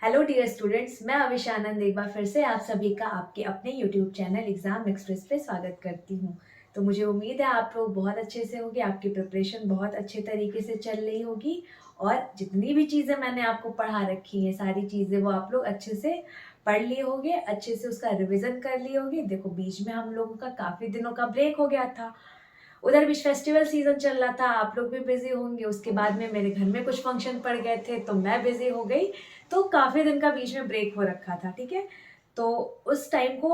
Hello dear students, मैं अविश आनंद एक बार फिर से आप सभी का आपके अपने यूट्यूब चैनल एग्जाम एक्सप्रेस पे स्वागत करती हूँ। तो मुझे उम्मीद है आप लोग बहुत अच्छे से होंगे, आपकी प्रिपरेशन बहुत अच्छे तरीके से चल रही होगी और जितनी भी चीज़ें मैंने आपको पढ़ा रखी हैं सारी चीज़ें वो आप लोग अच्छे से पढ़ लिए होंगे, अच्छे से उसका रिविज़न कर लिए होंगे। देखो बीच में हम लोगों का काफ़ी दिनों का ब्रेक हो गया था, उधर भी फेस्टिवल सीजन चल रहा था, आप लोग भी बिजी होंगे। उसके बाद में मेरे घर में कुछ फंक्शन पड़ गए थे तो मैं बिजी हो गई। तो काफ़ी दिन का बीच में ब्रेक हो रखा था, ठीक है। तो उस टाइम को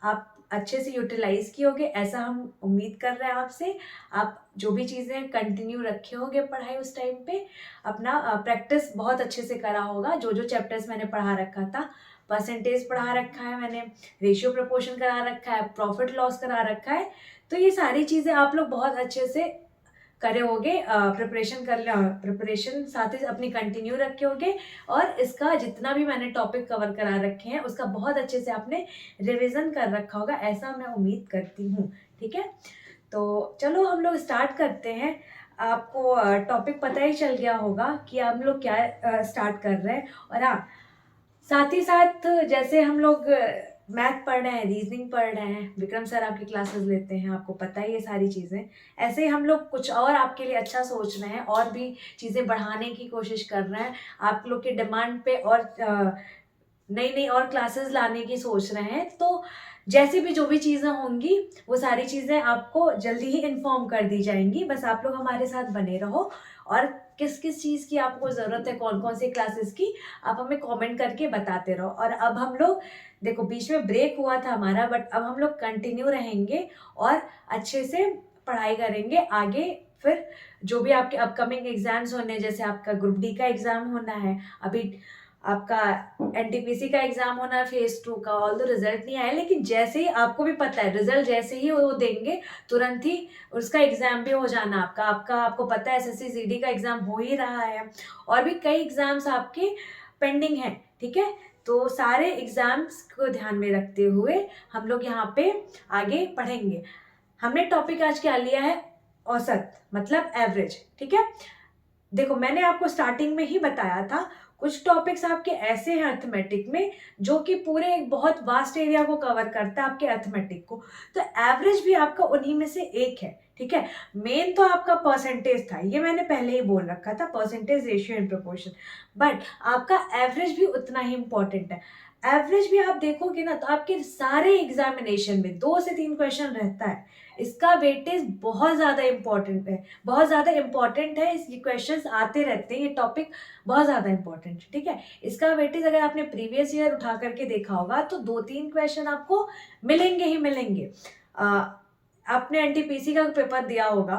आप अच्छे से यूटिलाइज किए होगे ऐसा हम उम्मीद कर रहे हैं आपसे। आप जो भी चीज़ें कंटिन्यू रखे होगे पढ़ाई उस टाइम पे, अपना प्रैक्टिस बहुत अच्छे से करा होगा। जो जो चैप्टर्स मैंने पढ़ा रखा था, परसेंटेज पढ़ा रखा है मैंने, रेशियो प्रोपोर्शन करा रखा है, प्रॉफिट लॉस करा रखा है। तो ये सारी चीज़ें आप लोग बहुत अच्छे से करे होगे, प्रिपरेशन साथ ही अपनी कंटिन्यू रखे होगे और इसका जितना भी मैंने टॉपिक कवर करा रखे हैं उसका बहुत अच्छे से आपने रिवीजन कर रखा होगा, ऐसा मैं उम्मीद करती हूँ। ठीक है, तो चलो हम लोग स्टार्ट करते हैं। आपको टॉपिक पता ही चल गया होगा कि हम लोग क्या स्टार्ट कर रहे हैं। और हाँ, साथ ही साथ जैसे हम लोग मैथ पढ़ रहे हैं, रीजनिंग पढ़ रहे हैं, विक्रम सर आपकी क्लासेस लेते हैं, आपको पता ही ये सारी चीज़ें। ऐसे ही हम लोग कुछ और आपके लिए अच्छा सोच रहे हैं और भी चीज़ें बढ़ाने की कोशिश कर रहे हैं। आप लोग के डिमांड पे और नई नई और क्लासेस लाने की सोच रहे हैं। तो जैसे भी जो भी चीज़ें होंगी वो सारी चीज़ें आपको जल्दी ही इन्फॉर्म कर दी जाएंगी। बस आप लोग हमारे साथ बने रहो और किस किस चीज़ की आपको ज़रूरत है, कौन कौन सी क्लासेस की, आप हमें कमेंट करके बताते रहो। और अब हम लोग देखो बीच में ब्रेक हुआ था हमारा, बट अब हम लोग कंटिन्यू रहेंगे और अच्छे से पढ़ाई करेंगे आगे। फिर जो भी आपके अपकमिंग एग्जाम्स होने, जैसे आपका ग्रुप डी का एग्जाम होना है, अभी आपका एनटीपीसी का एग्जाम होना है फेज 2 का। ऑल द रिजल्ट नहीं आया, लेकिन जैसे ही आपको भी पता है रिजल्ट जैसे ही वो देंगे तुरंत ही उसका एग्जाम भी हो जाना आपका। आपको पता है एसएससी जीडी का एग्जाम हो ही रहा है और भी कई एग्जाम्स आपके पेंडिंग हैं। ठीक है, तो सारे एग्जाम्स को ध्यान में रखते हुए हम लोग यहाँ पे आगे पढ़ेंगे। हमने टॉपिक आज क्या लिया है? औसत, मतलब एवरेज। ठीक है, देखो मैंने आपको स्टार्टिंग में ही बताया था कुछ टॉपिक्स आपके ऐसे हैं अर्थमेटिक में जो कि पूरे एक बहुत वास्ट एरिया को कवर करता है आपके अर्थमेटिक को। तो एवरेज भी आपका उन्हीं में से एक है। ठीक है, मेन तो आपका परसेंटेज था, ये मैंने पहले ही बोल रखा था, percentage, ratio and proportion. But आपका एवरेज भी उतना ही इंपॉर्टेंट है। एवरेज भी आप देखोगे ना तो आपके सारे एग्जामिनेशन में 2 से 3 क्वेश्चन रहता है। इसका वेटेज बहुत ज़्यादा इंपॉर्टेंट है, बहुत ज़्यादा इंपॉर्टेंट है। ये क्वेश्चंस आते रहते हैं, ये टॉपिक बहुत ज़्यादा इंपॉर्टेंट है। ठीक है, इसका वेटेज अगर आपने प्रीवियस ईयर उठा करके देखा होगा तो 2-3 क्वेश्चन आपको मिलेंगे ही मिलेंगे। आपने एनटीपीसी का पेपर दिया होगा,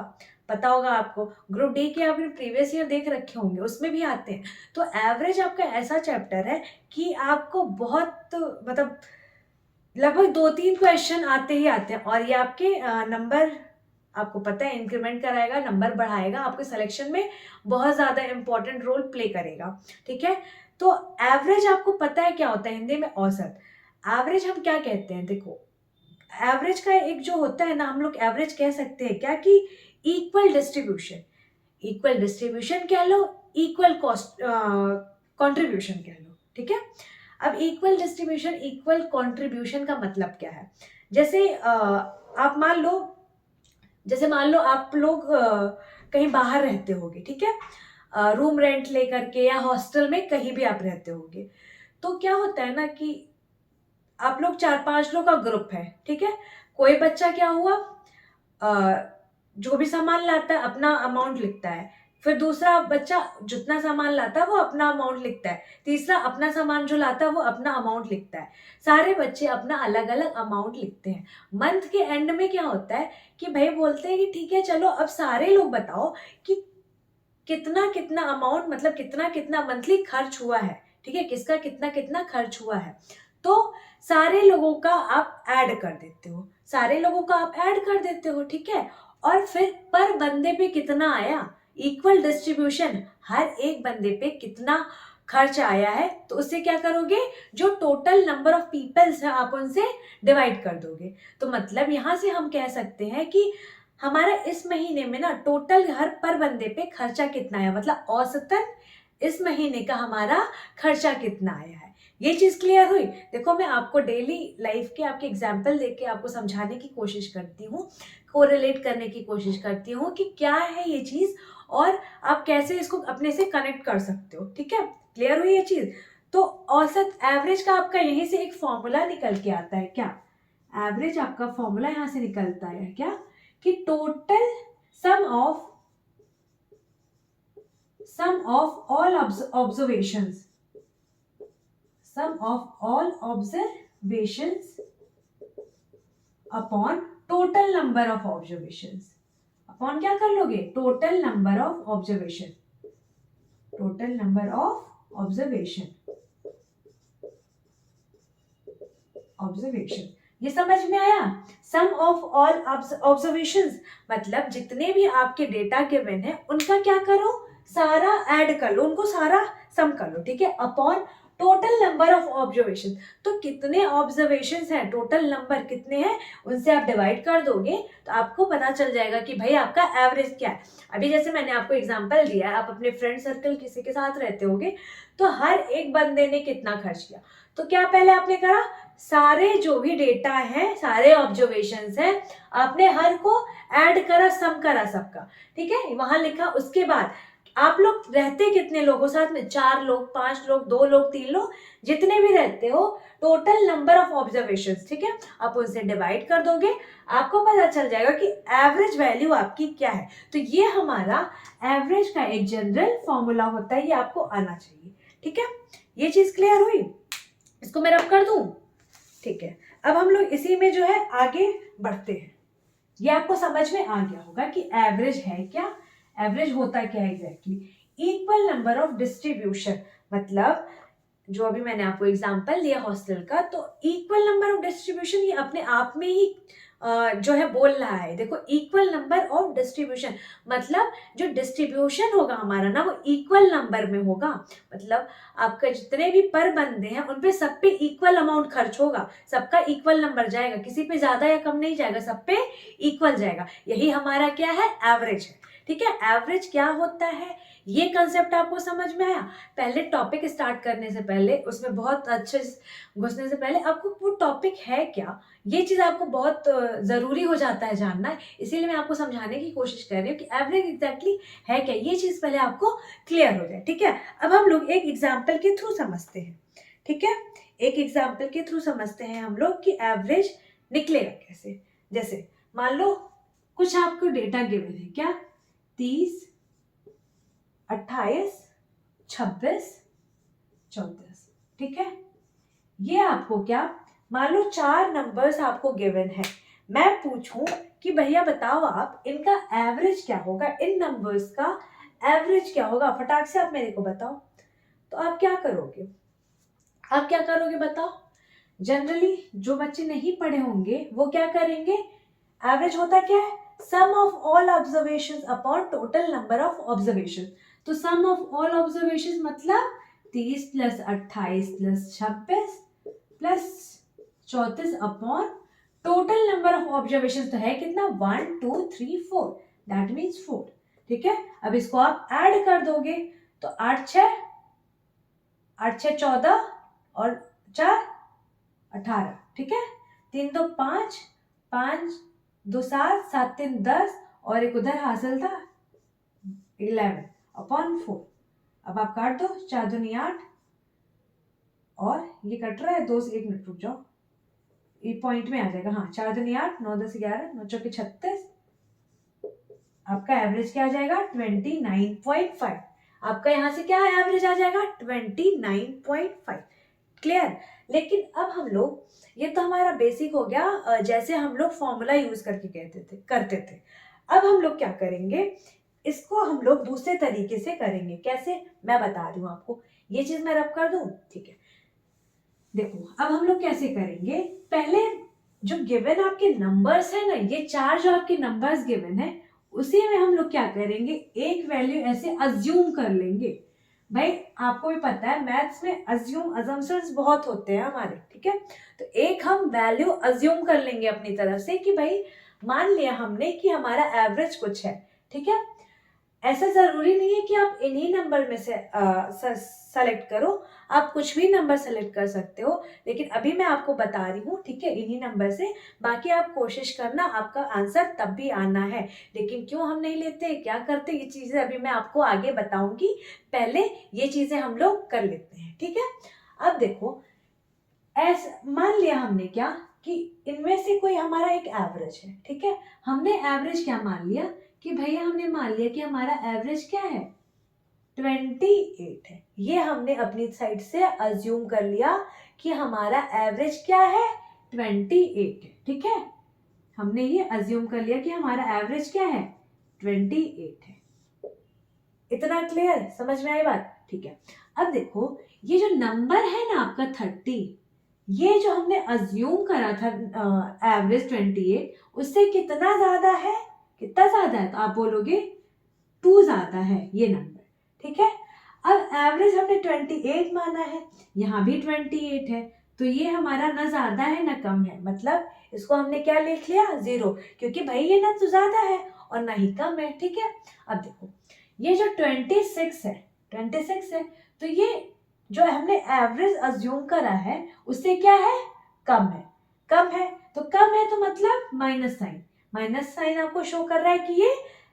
पता होगा आपको, ग्रुप डी के आपने प्रीवियस ईयर देख रखे होंगे, उसमें भी आते हैं। तो एवरेज आपका ऐसा चैप्टर है कि आपको बहुत मतलब लगभग 2-3 क्वेश्चन आते ही आते हैं और ये आपके नंबर, आपको पता है, इंक्रीमेंट कराएगा, नंबर बढ़ाएगा, आपके सिलेक्शन में बहुत ज़्यादा इंपॉर्टेंट रोल प्ले करेगा। ठीक है, तो एवरेज आपको पता है क्या होता है हिंदी में? औसत। एवरेज हम क्या कहते हैं? देखो एवरेज का एक जो होता है ना, हम लोग एवरेज कह सकते हैं क्या कि इक्वल डिस्ट्रीब्यूशन। इक्वल डिस्ट्रीब्यूशन कह लो, इक्वल कॉस्ट कंट्रीब्यूशन कह लो। ठीक है, अब इक्वल डिस्ट्रीब्यूशन, इक्वल कंट्रीब्यूशन का मतलब क्या है? जैसे आप मान लो, जैसे मान लो आप लोग कहीं बाहर रहते होगे, ठीक है, रूम रेंट लेकर के या हॉस्टल में कहीं भी आप रहते होगे। तो क्या होता है ना कि आप लोग 4-5 लोग का ग्रुप है। ठीक है, कोई बच्चा क्या हुआ, जो भी सामान लाता है अपना अमाउंट लिखता है, फिर दूसरा बच्चा जितना सामान लाता है वो अपना अमाउंट लिखता है, तीसरा अपना सामान जो लाता है वो अपना अमाउंट लिखता है। सारे बच्चे अपना अलग अलग अमाउंट लिखते हैं। मंथ के एंड में क्या होता है कि भाई बोलते हैं कि ठीक है चलो अब सारे लोग बताओ कि कितना कितना अमाउंट, मतलब कितना कितना मंथली खर्च हुआ है। ठीक है, किसका कितना कितना खर्च हुआ है। तो सारे लोगों का आप ऐड कर देते हो, सारे लोगों का आप ऐड कर देते हो। ठीक है, और फिर पर बंदे पे कितना आया, इक्वल डिस्ट्रीब्यूशन, हर एक बंदे पे कितना खर्च आया है, तो उससे क्या करोगे, जो टोटल नंबर ऑफ पीपल्स है आप उनसे डिवाइड कर दोगे। तो मतलब यहां से हम कह सकते हैं कि हमारा इस महीने में ना टोटल हर पर बंदे पे खर्चा कितना है, मतलब औसतन इस महीने का हमारा खर्चा कितना आया है। ये चीज क्लियर हुई। देखो मैं आपको डेली लाइफ के आपके एग्जाम्पल देके आपको समझाने की कोशिश करती हूँ, कोरिलेट करने की कोशिश करती हूँ कि क्या है ये चीज और आप कैसे इसको अपने से कनेक्ट कर सकते हो। ठीक है, क्लियर हुई ये चीज। तो औसत एवरेज का आपका यहीं से एक फॉर्मूला निकल के आता है। क्या एवरेज आपका फॉर्मूला यहाँ से निकलता है क्या कि total sum of all observations, sum of all observations upon total number of observations, upon क्या कर लोगे, total number of observation, total number of observation, observation। ये समझ में आया। सम ऑफ ऑल ऑब्जर्वेशंस मतलब जितने भी आपके डेटा गिवन है उनका क्या करो, सारा ऐड कर लो, उनको सारा सम कर लो। ठीक है, upon total number of observation, तो कितने ऑब्जर्वेशंस हैं, टोटल नंबर कितने हैं उनसे आप डिवाइड कर दोगे तो आपको पता चल जाएगा कि भाई आपका एवरेज क्या है। अभी जैसे मैंने आपको एग्जांपल दिया है, आप अपने फ्रेंड सर्कल किसी के साथ रहते होगे तो हर एक बंदे ने कितना खर्च किया, तो क्या पहले आपने करा, सारे जो भी डेटा है, सारे ऑब्जर्वेशंस हैं, आपने हर को ऐड करा, सम करा सबका। ठीक है, वहां लिखा। उसके बाद आप लोग रहते कितने लोगों साथ में, 4 लोग, 5 लोग, 2 लोग, 3 लोग, जितने भी रहते हो, टोटल नंबर ऑफ ऑब्जर्वेशंस। ठीक है, आप उनसे डिवाइड कर दोगे, आपको पता चल जाएगा कि एवरेज वैल्यू आपकी क्या है। तो ये हमारा एवरेज का एक जनरल फॉर्मूला होता है, ये आपको आना चाहिए। ठीक है, ये चीज क्लियर हुई। इसको मैं रब कर दूं। ठीक है, अब हम लोग इसी में जो है आगे बढ़ते हैं। ये आपको समझ में आ गया होगा कि एवरेज है क्या, एवरेज होता क्या है exactly. Equal number of distribution मतलब जो अभी मैंने आपको एग्जांपल दिया हॉस्टल का, तो इक्वल नंबर ऑफ डिस्ट्रीब्यूशन ये अपने आप में ही जो है बोल रहा है। देखो इक्वल नंबर ऑफ डिस्ट्रीब्यूशन मतलब जो डिस्ट्रीब्यूशन होगा हमारा ना वो इक्वल नंबर में होगा। मतलब आपका जितने भी पर बंदे हैं उन पे सब पे इक्वल अमाउंट खर्च होगा, सबका इक्वल नंबर जाएगा, किसी पे ज्यादा या कम नहीं जाएगा, सब पे इक्वल जाएगा। यही हमारा क्या है, एवरेज है। ठीक है, एवरेज क्या होता है ये कंसेप्ट आपको समझ में आया। पहले टॉपिक स्टार्ट करने से पहले, उसमें बहुत अच्छे घुसने से पहले आपको वो टॉपिक है क्या, ये चीज आपको बहुत जरूरी हो जाता है जानना। इसीलिए मैं आपको समझाने की कोशिश कर रही हूँ कि एवरेज एग्जैक्टली है क्या, ये चीज पहले आपको क्लियर हो जाए। ठीक है, अब हम लोग एक एग्जाम्पल के थ्रू समझते हैं। ठीक है, एक एग्जाम्पल के थ्रू समझते हैं हम लोग कि एवरेज निकलेगा कैसे। जैसे मान लो कुछ आपको डेटा गिवन है, क्या 30, 28, 26, 34। ठीक है, ये आपको क्या, मान लो 4 नंबर्स आपको गिवन है, मैं पूछूं कि भैया बताओ आप इनका एवरेज क्या होगा, इन नंबर्स का एवरेज क्या होगा, फटाक से आप मेरे को बताओ। तो आप क्या करोगे, आप क्या करोगे बताओ। जनरली जो बच्चे नहीं पढ़े होंगे वो क्या करेंगे, एवरेज होता क्या है, sum of all observations upon total number of observation. तो सम ऑफ ऑल ऑब्जर्वेशंस मतलब 30 plus 28 plus 26 plus 34 upon total number of observation, तो है कितना 1 2 3 4, दैट मीन्स 4। ठीक है, अब इसको आप ऐड कर दोगे तो 8 6 14 और 4 18। ठीक है, 3 2 5, 5 2 7, 7 3 10 और एक उधर हासिल था 11 अपॉन 4। अब आप काट दो, 4 दूनी 8 और ये कट रहा है 2 से 1 मिनट रुक जाओ, ये पॉइंट में आ जाएगा। हाँ, 4 दूनी 8, 9 10 11, 9 चौके 36। आपका एवरेज क्या आ जाएगा 29.5। आपका यहाँ से क्या एवरेज आ जाएगा 29.5। क्लियर। लेकिन अब हम लोग, ये तो हमारा बेसिक हो गया, जैसे हम लोग फॉर्मूला यूज करके करते थे। अब हम लोग क्या करेंगे, इसको हम लोग दूसरे तरीके से करेंगे। कैसे, मैं बता रही हूँ आपको। ये चीज मैं रब कर दूं। ठीक है, देखो अब हम लोग कैसे करेंगे। पहले जो गिवन आपके नंबर्स है ना, ये 4 जो आपके नंबर्स गिवन है, उसी में हम लोग क्या करेंगे, एक वैल्यू ऐसे अज्यूम कर लेंगे। भाई आपको भी पता है मैथ्स में अजम्पशंस बहुत होते हैं हमारे। ठीक है, तो एक हम वैल्यू अज्यूम कर लेंगे अपनी तरफ से कि भाई मान लिया हमने कि हमारा एवरेज कुछ है। ठीक है, ऐसा ज़रूरी नहीं है कि आप इन्हीं नंबर में से सेलेक्ट करो, आप कुछ भी नंबर सेलेक्ट कर सकते हो, लेकिन अभी मैं आपको बता रही हूँ, ठीक है, इन्हीं नंबर से। बाकी आप कोशिश करना, आपका आंसर तब भी आना है। लेकिन क्यों हम नहीं लेते, क्या करते, ये चीज़ें अभी मैं आपको आगे बताऊंगी, पहले ये चीज़ें हम लोग कर लेते हैं, ठीक है। अब देखो, ऐसा मान लिया हमने क्या कि इनमें से कोई हमारा एक एवरेज है, ठीक है। हमने एवरेज क्या मान लिया कि भैया, हमने मान लिया कि हमारा एवरेज क्या है, 28 है। ये हमने अपनी साइड से अज्यूम कर लिया कि हमारा एवरेज क्या है, 28 है, ठीक है। हमने ये अज्यूम कर लिया कि हमारा एवरेज क्या है, 28 है। इतना क्लियर, समझ में आई बात, ठीक है। अब देखो, ये जो नंबर है ना आपका 30, ये जो हमने अज्यूम करा था एवरेज 28, उससे कितना ज्यादा है, कितना ज्यादा है, तो आप बोलोगे 2 ज्यादा है ये नंबर, ठीक है। अब एवरेज हमने 28 माना है, यहाँ भी 28 है, तो ये हमारा ना ज्यादा है ना कम है, मतलब इसको हमने क्या लिख लिया, 0, क्योंकि भाई ये ना तो ज्यादा है और ना ही कम है, ठीक है। अब देखो, ये जो 26 है, 26 है, तो ये जो हमने एवरेज अज्यूम करा है उससे क्या है, कम है, कम है। तो कम है तो मतलब माइनस साइन, माइनस साइन आपको शो कर रहा है कि ये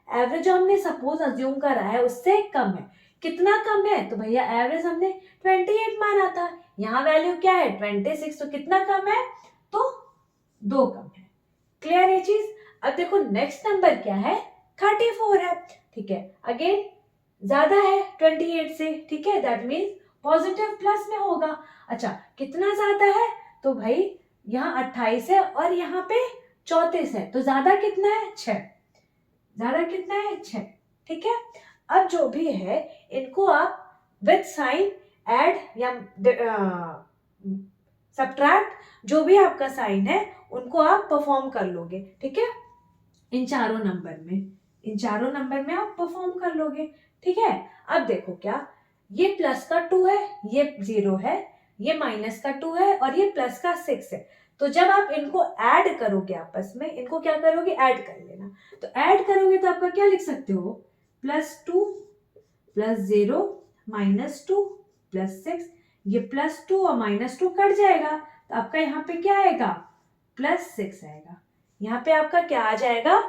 एवरेज जो हमने सपोज अज्यूम करा है उससे कम है। कितना कम है, तो भैया एवरेज हमने 28 माना था, यहाँ वैल्यू क्या है 26, तो कितना कम है, तो 2 कम है। क्लियर ये चीज। अब देखो नेक्स्ट नंबर क्या है, 34 है, ठीक है। अगेन ज्यादा है 28 से, ठीक है, दैट मीन्स पॉजिटिव प्लस में होगा। अच्छा, कितना ज्यादा है, तो भाई यहाँ 28 है और यहाँ पे 34 है, तो ज्यादा कितना है, 6, ज्यादा कितना है, 6, ठीक है। अब जो भी है इनको आप विथ साइन ऐड या सब्ट्रैक्ट, जो भी आपका साइन है उनको आप परफॉर्म कर लोगे, ठीक है। इन चारों नंबर में, इन चारों नंबर में आप परफॉर्म कर लोगे, ठीक है। अब देखो क्या, ये प्लस का 2 है, ये 0 है, ये माइनस का 2 है और ये प्लस का 6 है। तो जब आप इनको ऐड करोगे आपस में, इनको क्या करोगे, ऐड कर लेना। तो ऐड करोगे तो आपका क्या लिख सकते हो, +2 + 0 -2 +6, ये +2 और -2 कट जाएगा, तो आपका यहाँ पे क्या आएगा, +6 आएगा। यहाँ पे आपका क्या आ जाएगा,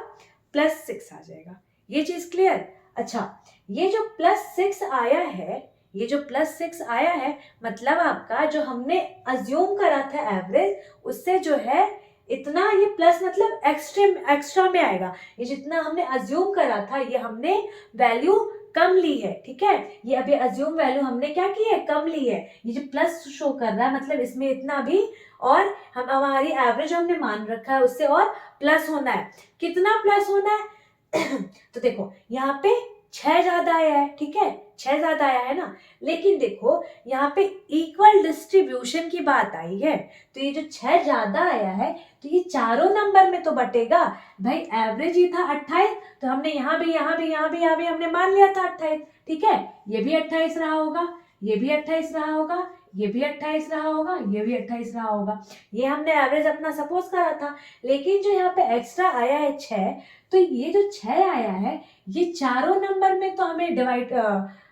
+6 आ जाएगा। ये चीज क्लियर। अच्छा, ये जो +6 आया है, ये जो +6 आया है, मतलब आपका जो हमने अज्यूम करा था एवरेज, उससे जो है इतना ये प्लस मतलब एक्स्ट्रा में आएगा। ये जितना हमने अज्यूम करा था ये हमने वैल्यू कम ली है, ठीक है। ये अभी अज्यूम वैल्यू हमने क्या की है, कम ली है। ये जो प्लस शो कर रहा है मतलब इसमें इतना भी, और हम हमारी एवरेज हमने मान रखा है उससे और प्लस होना है। कितना प्लस होना है तो देखो यहाँ पे 6 ज्यादा आया है, ठीक है, 6 ज्यादा आया है ना। लेकिन देखो यहाँ पे इक्वल डिस्ट्रीब्यूशन की बात आई है, तो ये जो 6 ज्यादा आया है तो ये चारों नंबर में तो बटेगा। भाई एवरेज ही था 28, तो हमने यहाँ भी हमने मान लिया था 28, ठीक है। ये भी 28 रहा होगा, ये भी 28 रहा होगा, ये भी 28 रहा होगा, ये भी 28 रहा होगा। ये हमने एवरेज अपना सपोज करा था। लेकिन जो यहाँ पे एक्स्ट्रा आया है 6, तो ये जो 6 आया है ये चारों नंबर में तो हमें डिवाइड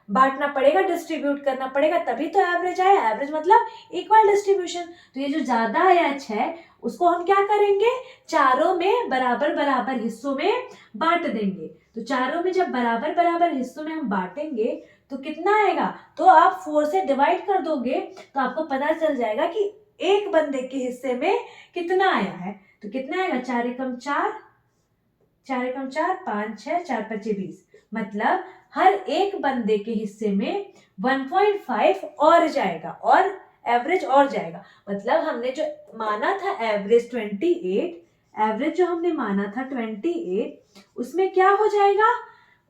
बांटना पड़ेगा, डिस्ट्रीब्यूट करना पड़ेगा, तभी तो एवरेज आया। एवरेज मतलब इक्वल डिस्ट्रीब्यूशन। तो ये जो ज्यादा आया है 6, उसको हम क्या करेंगे, चारों में बराबर बराबर हिस्सों में बांट देंगे। तो चारों में जब बराबर बराबर हिस्सों में हम बांटेंगे तो कितना आएगा, तो आप 4 से डिवाइड कर दोगे तो आपको पता चल जाएगा कि एक बंदे के हिस्से में कितना आया है। तो कितना आएगा, 4 एकम 4, 4 एकम 4, 5 6, 4 5 20, मतलब हर एक बंदे के हिस्से में 1.5 और जाएगा और एवरेज और जाएगा। मतलब हमने जो माना था एवरेज 28, एवरेज जो हमने माना था 28, उसमें क्या हो जाएगा,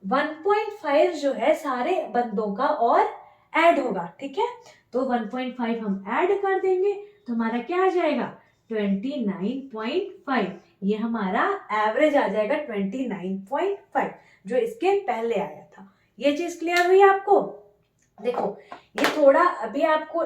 1.5 जो है सारे बंदों का और ऐड होगा, ठीक है। तो 1.5 हम ऐड कर देंगे तो हमारा क्या आ जाएगा, 29.5। ये हमारा एवरेज आ जाएगा 29.5, जो इसके पहले आया था। ये चीज क्लियर हुई आपको। देखो ये थोड़ा अभी आपको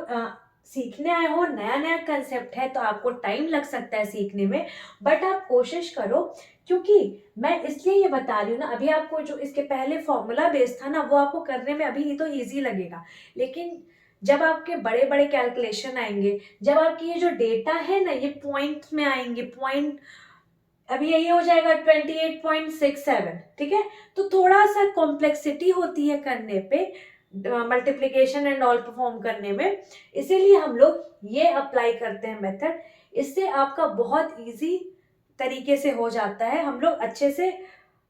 सीखने आए हो, नया नया कंसेप्ट है तो आपको टाइम लग सकता है सीखने में, बट आप कोशिश करो। क्योंकि मैं इसलिए ये बता रही हूँ ना, अभी आपको जो इसके पहले फॉर्मूला बेस था ना, वो आपको करने में अभी तो इजी लगेगा, लेकिन जब आपके बड़े बड़े कैलकुलेशन आएंगे, जब आपकी ये जो डेटा है ना, ये पॉइंट में आएंगे, पॉइंट अभी यही हो जाएगा 28.67, ठीक है। तो थोड़ा सा कॉम्प्लेक्सिटी होती है करने पे, मल्टीप्लीकेशन एंड ऑल परफॉर्म करने में, इसीलिए हम लोग ये अप्लाई करते हैं मेथड। इससे आपका बहुत इजी तरीके से हो जाता है, हम लोग अच्छे से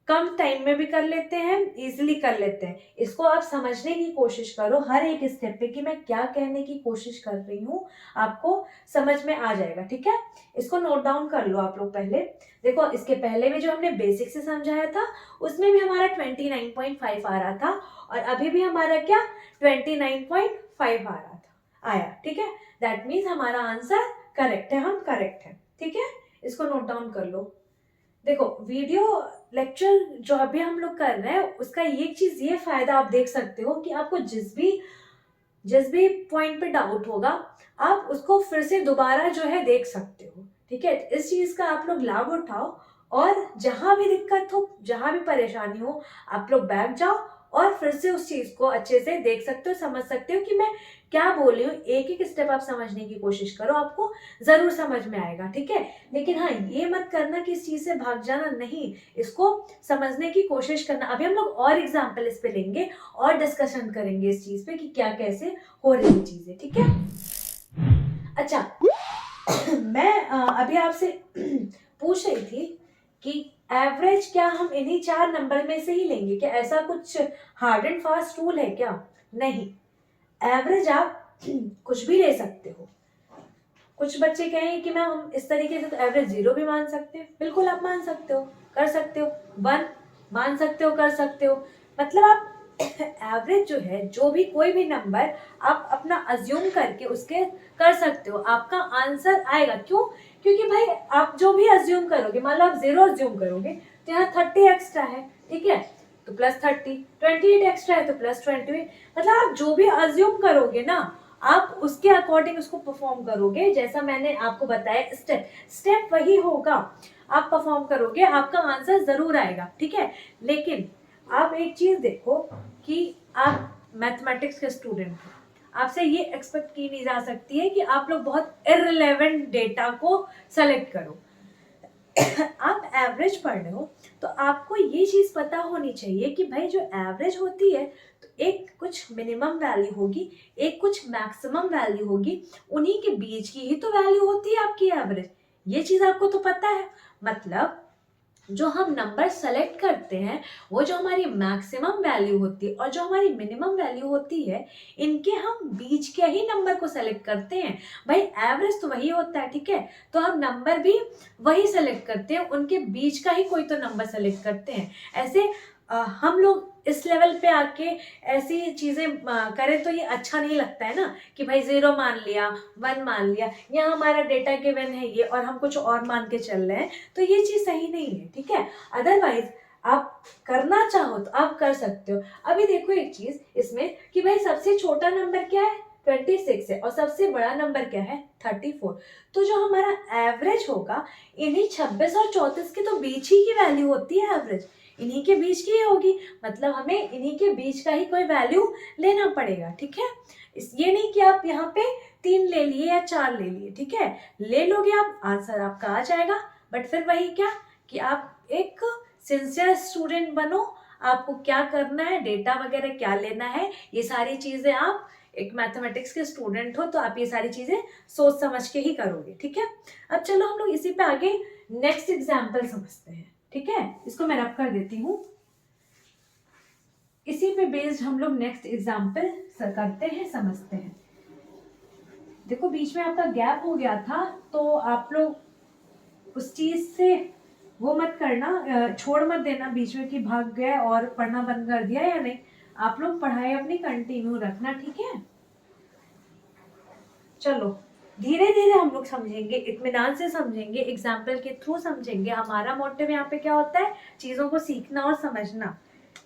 कम टाइम में भी कर लेते हैं, इजीली कर लेते हैं। इसको आप समझने की कोशिश करो हर एक स्टेप पे कि मैं क्या कहने की कोशिश कर रही हूँ, आपको समझ में आ जाएगा, ठीक है। इसको नोट डाउन कर लो आप लोग पहले। देखो इसके पहले में जो हमने बेसिक से समझाया था, उसमें भी हमारा 29.5 आ रहा था, और अभी भी हमारा क्या 29.5 आ रहा था, आया, ठीक है। दैट मीन्स हमारा आंसर करेक्ट है, हम करेक्ट है, ठीक है। इसको नोट डाउन कर लो। देखो वीडियो लेक्चर जो अभी हम लोग कर रहे हैं, उसका एक चीज ये फायदा आप देख सकते हो कि आपको जिस भी पॉइंट पे डाउट होगा, आप उसको फिर से दोबारा जो है देख सकते हो, ठीक है। इस चीज का आप लोग लाभ उठाओ, और जहां भी दिक्कत हो, जहां भी परेशानी हो, आप लोग बैठ जाओ और फिर से उस चीज को अच्छे से देख सकते हो, समझ सकते हो कि मैं क्या बोल रही हूँ। एक एक स्टेप आप समझने की कोशिश करो, आपको जरूर समझ में आएगा, ठीक है। लेकिन हाँ, ये मत करना कि इस चीज से भाग जाना, नहीं, इसको समझने की कोशिश करना। अभी हम लोग और एग्जाम्पल इस पे लेंगे और डिस्कशन करेंगे इस चीज पे कि क्या कैसे हो रही चीजें, ठीक है। अच्छा, मैं अभी आपसे पूछ रही थी कि एवरेज क्या हम इन्हीं 4 नंबर में से ही लेंगे क्या? ऐसा कुछ हार्ड एंड फास्ट रूल है क्या? नहीं, एवरेज आप कुछ भी ले सकते हो। कुछ बच्चे कहेंगे कि मैम हम इस तरीके से तो एवरेज 0 भी मान सकते हैं। बिल्कुल आप मान सकते हो, कर सकते हो। 1 मान सकते हो, कर सकते हो। मतलब आप एवरेज जो है, जो भी कोई भी नंबर आप अपना अज्यूम करके उसके कर सकते हो, आपका आंसर आएगा। क्यों? क्योंकि भाई आप जो भी अज्यूम करोगे, मान लो आप 0 अज्यूम करोगे तो यहाँ 30 एक्स्ट्रा है, ठीक है, तो +30, 28 एक्स्ट्रा है तो +28। मतलब आप जो भी अज्यूम करोगे ना, आप उसके अकॉर्डिंग उसको परफॉर्म करोगे। जैसा मैंने आपको बताया, स्टेप स्टेप वही होगा, आप परफॉर्म करोगे, आपका आंसर जरूर आएगा, ठीक है। लेकिन आप एक चीज देखो कि आप मैथमेटिक्स के स्टूडेंट हो, आपसे ये एक्सपेक्ट की नहीं जा सकती है कि आप लोग बहुत इररिलेवेंट डेटा को सेलेक्ट करो। आप एवरेज पढ़ रहे हो तो आपको ये चीज पता होनी चाहिए कि भाई जो एवरेज होती है, तो एक कुछ मिनिमम वैल्यू होगी, एक कुछ मैक्सिमम वैल्यू होगी, उन्हीं के बीच की ही तो वैल्यू होती है आपकी एवरेज। ये चीज आपको तो पता है। मतलब जो हम नंबर सेलेक्ट करते हैं, वो जो हमारी मैक्सिमम वैल्यू होती है और जो हमारी मिनिमम वैल्यू होती है, इनके हम बीच के ही नंबर को सेलेक्ट करते हैं। भाई एवरेज तो वही होता है, ठीक है, तो हम नंबर भी वही सेलेक्ट करते हैं, उनके बीच का ही कोई तो नंबर सेलेक्ट करते हैं। ऐसे हम लोग इस लेवल पे आके ऐसी चीजें करें तो ये अच्छा नहीं लगता है ना, कि भाई 0 मान लिया, 1 मान लिया, यहाँ हमारा डेटा गिवन है ये और हम कुछ और मान के चल रहे हैं, तो ये चीज सही नहीं है, ठीक है। अदरवाइज आप करना चाहो तो आप कर सकते हो। अभी देखो एक चीज इसमें कि भाई सबसे छोटा नंबर क्या है, 26 है, और सबसे बड़ा नंबर क्या है, 34। तो जो हमारा एवरेज होगा, इन्हीं 26 और 34 के तो बीच ही की वैल्यू होती है एवरेज, इन्हीं के बीच की होगी। मतलब हमें इन्हीं के बीच का ही कोई वैल्यू लेना पड़ेगा, ठीक है। ये नहीं कि आप यहाँ पे 3 ले लिए या 4 ले लिए, ठीक है, ले लोगे आप, आंसर आपका आ जाएगा। बट फिर वही क्या कि आप एक सिंसियर स्टूडेंट बनो, आपको क्या करना है, डेटा वगैरह क्या लेना है, ये सारी चीजें आप एक मैथमेटिक्स के स्टूडेंट हो तो आप ये सारी चीजें सोच समझ के ही करोगे, ठीक है। अब चलो हम लोग इसी पे आगे नेक्स्ट एग्जाम्पल समझते हैं, ठीक है। इसको मैं रब कर देती हूँ। इसी पे बेस्ड हम लोग नेक्स्ट एग्जाम्पल करते हैं, समझते हैं। देखो बीच में आपका गैप हो गया था, तो आप लोग उस चीज से वो मत करना, छोड़ मत देना बीच में कि भाग गए और पढ़ना बंद कर दिया, या नहीं, आप लोग पढ़ाई अपनी कंटिन्यू रखना, ठीक है। चलो धीरे धीरे हम लोग समझेंगे, इत्मीनान से समझेंगे, एग्जाम्पल के थ्रू समझेंगे। हमारा मोटिव यहाँ पे क्या होता है, चीजों को सीखना और समझना।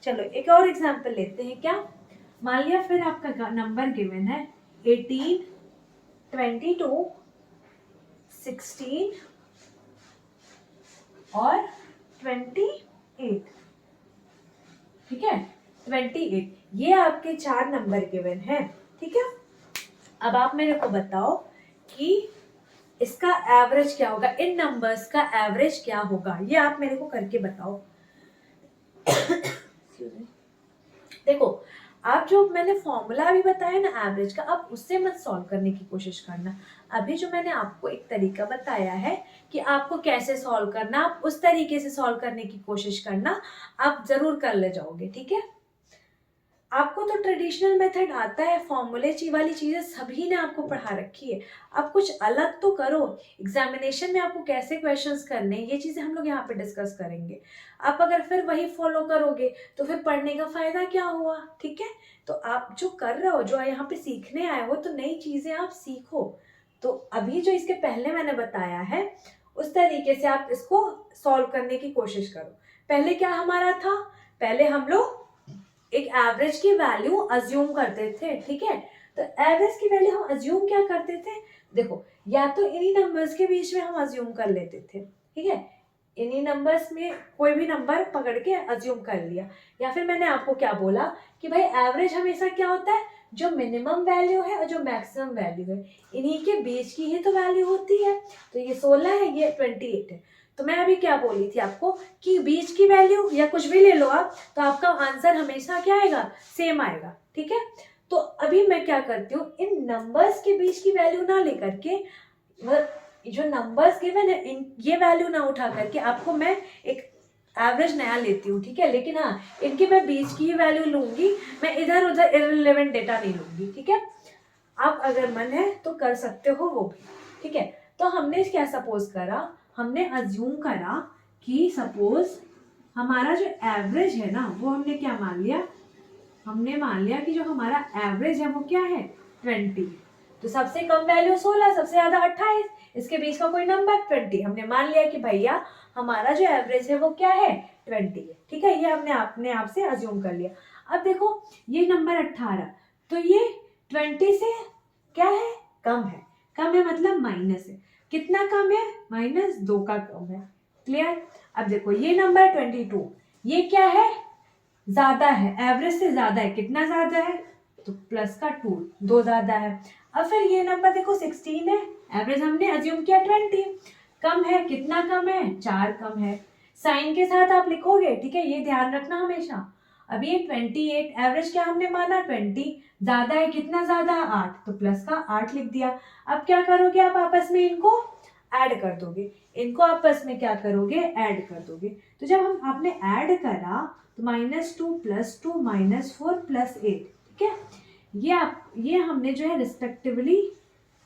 चलो एक और एग्जाम्पल लेते हैं क्या। मान लिया फिर आपका नंबर गिवन है 18 22, 16 और 28, ठीक है, 28, ये आपके 4 नंबर गिवन है, ठीक है। अब आप मेरे को बताओ कि इसका एवरेज क्या होगा, इन नंबर्स का एवरेज क्या होगा, ये आप मेरे को करके बताओ। देखो, आप जो मैंने फॉर्मूला अभी बताया ना एवरेज का, आप उससे मत सॉल्व करने की कोशिश करना। अभी जो मैंने आपको एक तरीका बताया है कि आपको कैसे सॉल्व करना, आप उस तरीके से सॉल्व करने की कोशिश करना, आप जरूर कर ले जाओगे, ठीक है। आपको तो ट्रेडिशनल मेथड आता है, फॉर्मूले वाली चीजें सभी ने आपको पढ़ा रखी है, आप कुछ अलग तो करो। एग्जामिनेशन में आपको कैसे क्वेश्चंस करने, ये चीजें हम लोग यहाँ पे डिस्कस करेंगे। आप अगर फिर वही फॉलो करोगे तो फिर पढ़ने का फायदा क्या हुआ, ठीक है। तो आप जो कर रहे हो, जो यहाँ पे सीखने आए हो, तो नई चीजें आप सीखो। तो अभी जो इसके पहले मैंने बताया है उस तरीके से आप इसको सॉल्व करने की कोशिश करो। पहले क्या हमारा था, पहले हम लोग एक एवरेज की वैल्यू अज्यूम करते थे, ठीक है। तो एवरेज की वैल्यू हम अज्यूम क्या करते थे, देखो, या तो इन्हीं नंबर्स के बीच में हम अज्यूम कर लेते थे, ठीक है, इन्हीं नंबर्स में कोई भी नंबर पकड़ के अज्यूम कर लिया, या फिर मैंने आपको क्या बोला कि भाई एवरेज हमेशा क्या होता है, जो मिनिमम वैल्यू है और जो मैक्सिमम वैल्यू है, इन्हीं के बीच की ही तो वैल्यू होती है। तो ये 16 है, ये 28 है। तो मैं अभी क्या बोली थी आपको कि बीच की वैल्यू या कुछ भी ले लो आप, तो आपका आंसर हमेशा क्या आएगा, सेम आएगा, ठीक है। तो अभी मैं क्या करती हूँ, इन नंबर्स के बीच की वैल्यू ना लेकर के, जो नंबर्स गिवन है इन ये वैल्यू ना उठा करके आपको मैं एक एवरेज नया लेती हूँ, ठीक है। लेकिन हाँ, इनकी मैं बीच की ही वैल्यू लूंगी, मैं इधर उधर इररिलेवेंट डेटा नहीं लूंगी, ठीक है। आप अगर मन है तो कर सकते हो वो भी, ठीक है। तो हमने क्या सपोज करा, हमने अज्यूम करा कि सपोज हमारा जो एवरेज है ना, वो हमने क्या मान लिया, हमने मान लिया कि जो हमारा एवरेज है वो क्या है, 20। तो सबसे कम वैल्यू 16, सबसे ज्यादा 28, इसके बीच का कोई नंबर 20। हमने मान लिया कि भैया हमारा जो एवरेज है वो क्या है, 20 है, ठीक है। ये हमने अपने आप से अज्यूम कर लिया। अब देखो, ये नंबर 18, तो ये 20 से क्या है, कम है। कम है मतलब माइनस है, कितना कम है, -2 का कम है, क्लियर। अब देखो ये नंबर 22, ये क्या है, ज्यादा है, एवरेज से ज्यादा है, कितना ज्यादा है, तो प्लस का 2, 2 ज्यादा है। अब फिर ये नंबर देखो 16 है, एवरेज हमने अज्यूम किया 20, कम है, कितना कम है, 4 कम है। साइन के साथ आप लिखोगे, ठीक है, ये ध्यान रखना हमेशा। अब ये 28, एवरेज क्या हमने माना 20, ज्यादा है, कितना ज्यादा, 8, तो प्लस का 8 लिख दिया। अब क्या करोगे, आप आपस में इनको ऐड कर दोगे, इनको आपस में क्या करोगे, ऐड कर दोगे। तो जब हम आपने ऐड करा तो -2 + 2 -4 + 8, ठीक है। ये हमने जो है रिस्पेक्टिवली,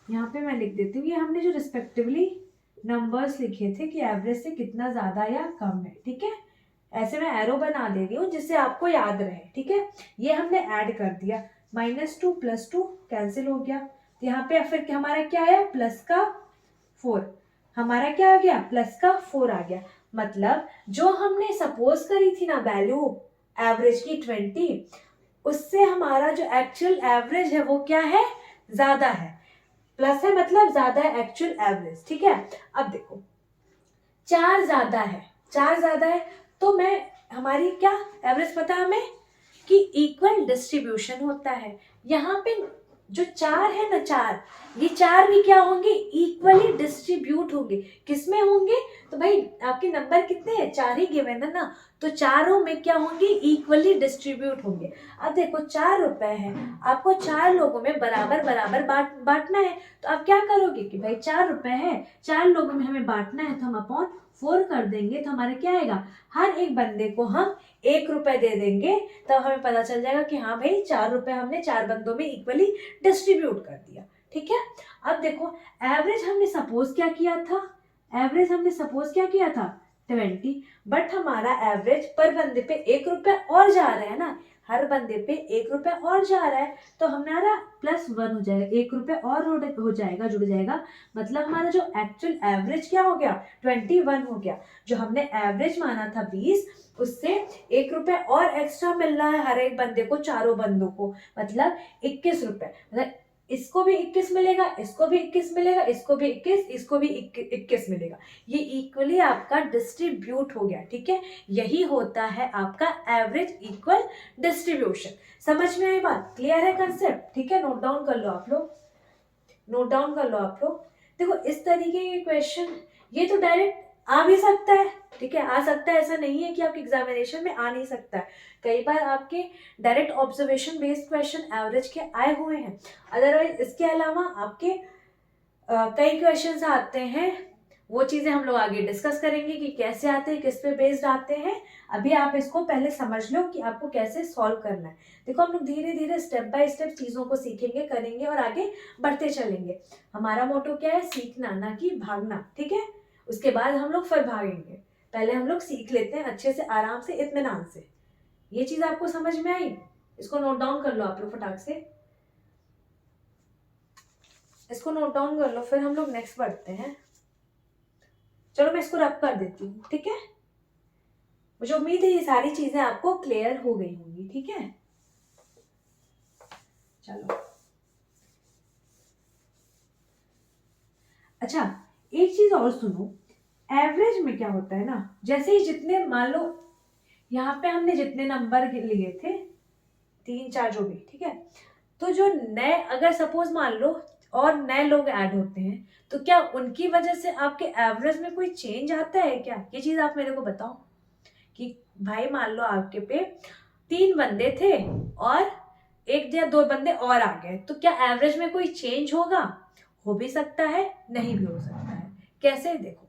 यहाँ पे मैं लिख देती हूँ, ये हमने जो रिस्पेक्टिवली नंबर्स लिखे थे कि एवरेज से कितना ज्यादा या कम है, ठीक है। ऐसे मैं एरो बना दे रही हूँ जिससे आपको याद रहे, ठीक है। ये हमने ऐड कर दिया, -2 + 2 कैंसिल हो गया, तो यहाँ पे फिर हमारा क्या आया, प्लस का 4, हमारा क्या आ गया, प्लस का 4 आ गया। मतलब जो हमने सपोज करी थी ना वैल्यू एवरेज की 20, उससे हमारा जो एक्चुअल एवरेज है वो क्या है, ज्यादा है, प्लस है मतलब ज्यादा है एक्चुअल एवरेज, ठीक है। अब देखो 4 ज्यादा है, 4 ज्यादा है, तो मैं हमारी क्या एवरेज पता हमें कि इक्वल डिस्ट्रीब्यूशन होता है। यहाँ पे जो 4 है ना, 4, ये 4 भी क्या होंगे, इक्वली डिस्ट्रीब्यूट होंगे। किसमें होंगे, तो भाई आपके नंबर कितने हैं, 4 ही गिवन है ना, तो चारों में क्या होंगे, इक्वली डिस्ट्रीब्यूट होंगे। अब देखो 4 रुपए है, आपको 4 लोगों में बराबर बराबर बांटना है। तो आप क्या करोगे कि भाई 4 रुपए है, 4 लोगों में हमें बांटना है, तो हम अपॉन 4 कर देंगे, तो हमारे क्या आएगा, हर एक बंदे को हम 1 रुपए दे देंगे। तब हमें पता चल जाएगा कि हाँ भाई 4 रुपए हमने 4 बंदों में इक्वली डिस्ट्रीब्यूट कर दिया, ठीक है। अब देखो एवरेज हमने सपोज क्या किया था, एवरेज हमने सपोज क्या किया था 20, बट हमारा एवरेज पर बंदे पे 1 रुपए और जा रहा है ना, हर बंदे पे 1 रुपए और जा रहा है, तो हमारा +1 हो जाएगा, 1 रुपए और हो जाएगा, जुड़ जाएगा। मतलब हमारा जो एक्चुअल एवरेज क्या हो गया, 21 हो गया। जो हमने एवरेज माना था 20, उससे 1 रुपए और एक्स्ट्रा मिल रहा है हर एक बंदे को, चारों बंदों को, मतलब 21 रुपए। मतलब इसको भी 21 मिलेगा, इसको भी 21 मिलेगा, इसको भी 21, इसको भी 21 मिलेगा। ये इक्वली आपका डिस्ट्रीब्यूट हो गया, ठीक है। यही होता है आपका एवरेज इक्वल डिस्ट्रीब्यूशन। समझ में आई बात? क्लियर है कंसेप्ट? ठीक है, नोट डाउन कर लो आप लोग, नोट डाउन कर लो आप लोग। देखो इस तरीके के क्वेश्चन ये तो डायरेक्ट आ भी सकता है, ठीक है, आ सकता है, ऐसा नहीं है कि आपके एग्जामिनेशन में आ नहीं सकता है। कई बार आपके direct observation based question average के आए हुए हैं। अदरवाइज इसके अलावा आपके कई क्वेश्चंस आते हैं, वो चीजें हम लोग आगे डिस्कस करेंगे कि कैसे आते हैं, किस पे बेस्ड आते हैं। अभी आप इसको पहले समझ लो कि आपको कैसे सॉल्व करना है। देखो हम लोग धीरे धीरे स्टेप बाय स्टेप चीजों को सीखेंगे, करेंगे और आगे बढ़ते चलेंगे। हमारा मोटो क्या है? सीखना, ना कि भागना, ठीक है। उसके बाद हम लोग फिर भागेंगे, पहले हम लोग सीख लेते हैं अच्छे से, आराम से, इत्मीनान से। ये चीज आपको समझ में आई? इसको नोट डाउन कर लो आप लोग फटाक से, इसको नोट डाउन कर लो, फिर हम लोग नेक्स्ट बढ़ते हैं। चलो मैं इसको रब कर देती हूँ, ठीक है। मुझे उम्मीद है ये सारी चीजें आपको क्लियर हो गई होंगी, ठीक है। चलो अच्छा, एक चीज और सुनो, एवरेज में क्या होता है ना, जैसे ही जितने मान लो यहाँ पे हमने जितने नंबर लिए थे, 3 4 जो भी, ठीक है, तो जो नए अगर सपोज मान लो और नए लोग ऐड होते हैं, तो क्या उनकी वजह से आपके एवरेज में कोई चेंज आता है क्या? ये चीज आप मेरे को बताओ कि भाई मान लो आपके पे 3 बंदे थे और 1 या 2 बंदे और आ गए, तो क्या एवरेज में कोई चेंज होगा? हो भी सकता है, नहीं भी हो सकता है। कैसे? देखो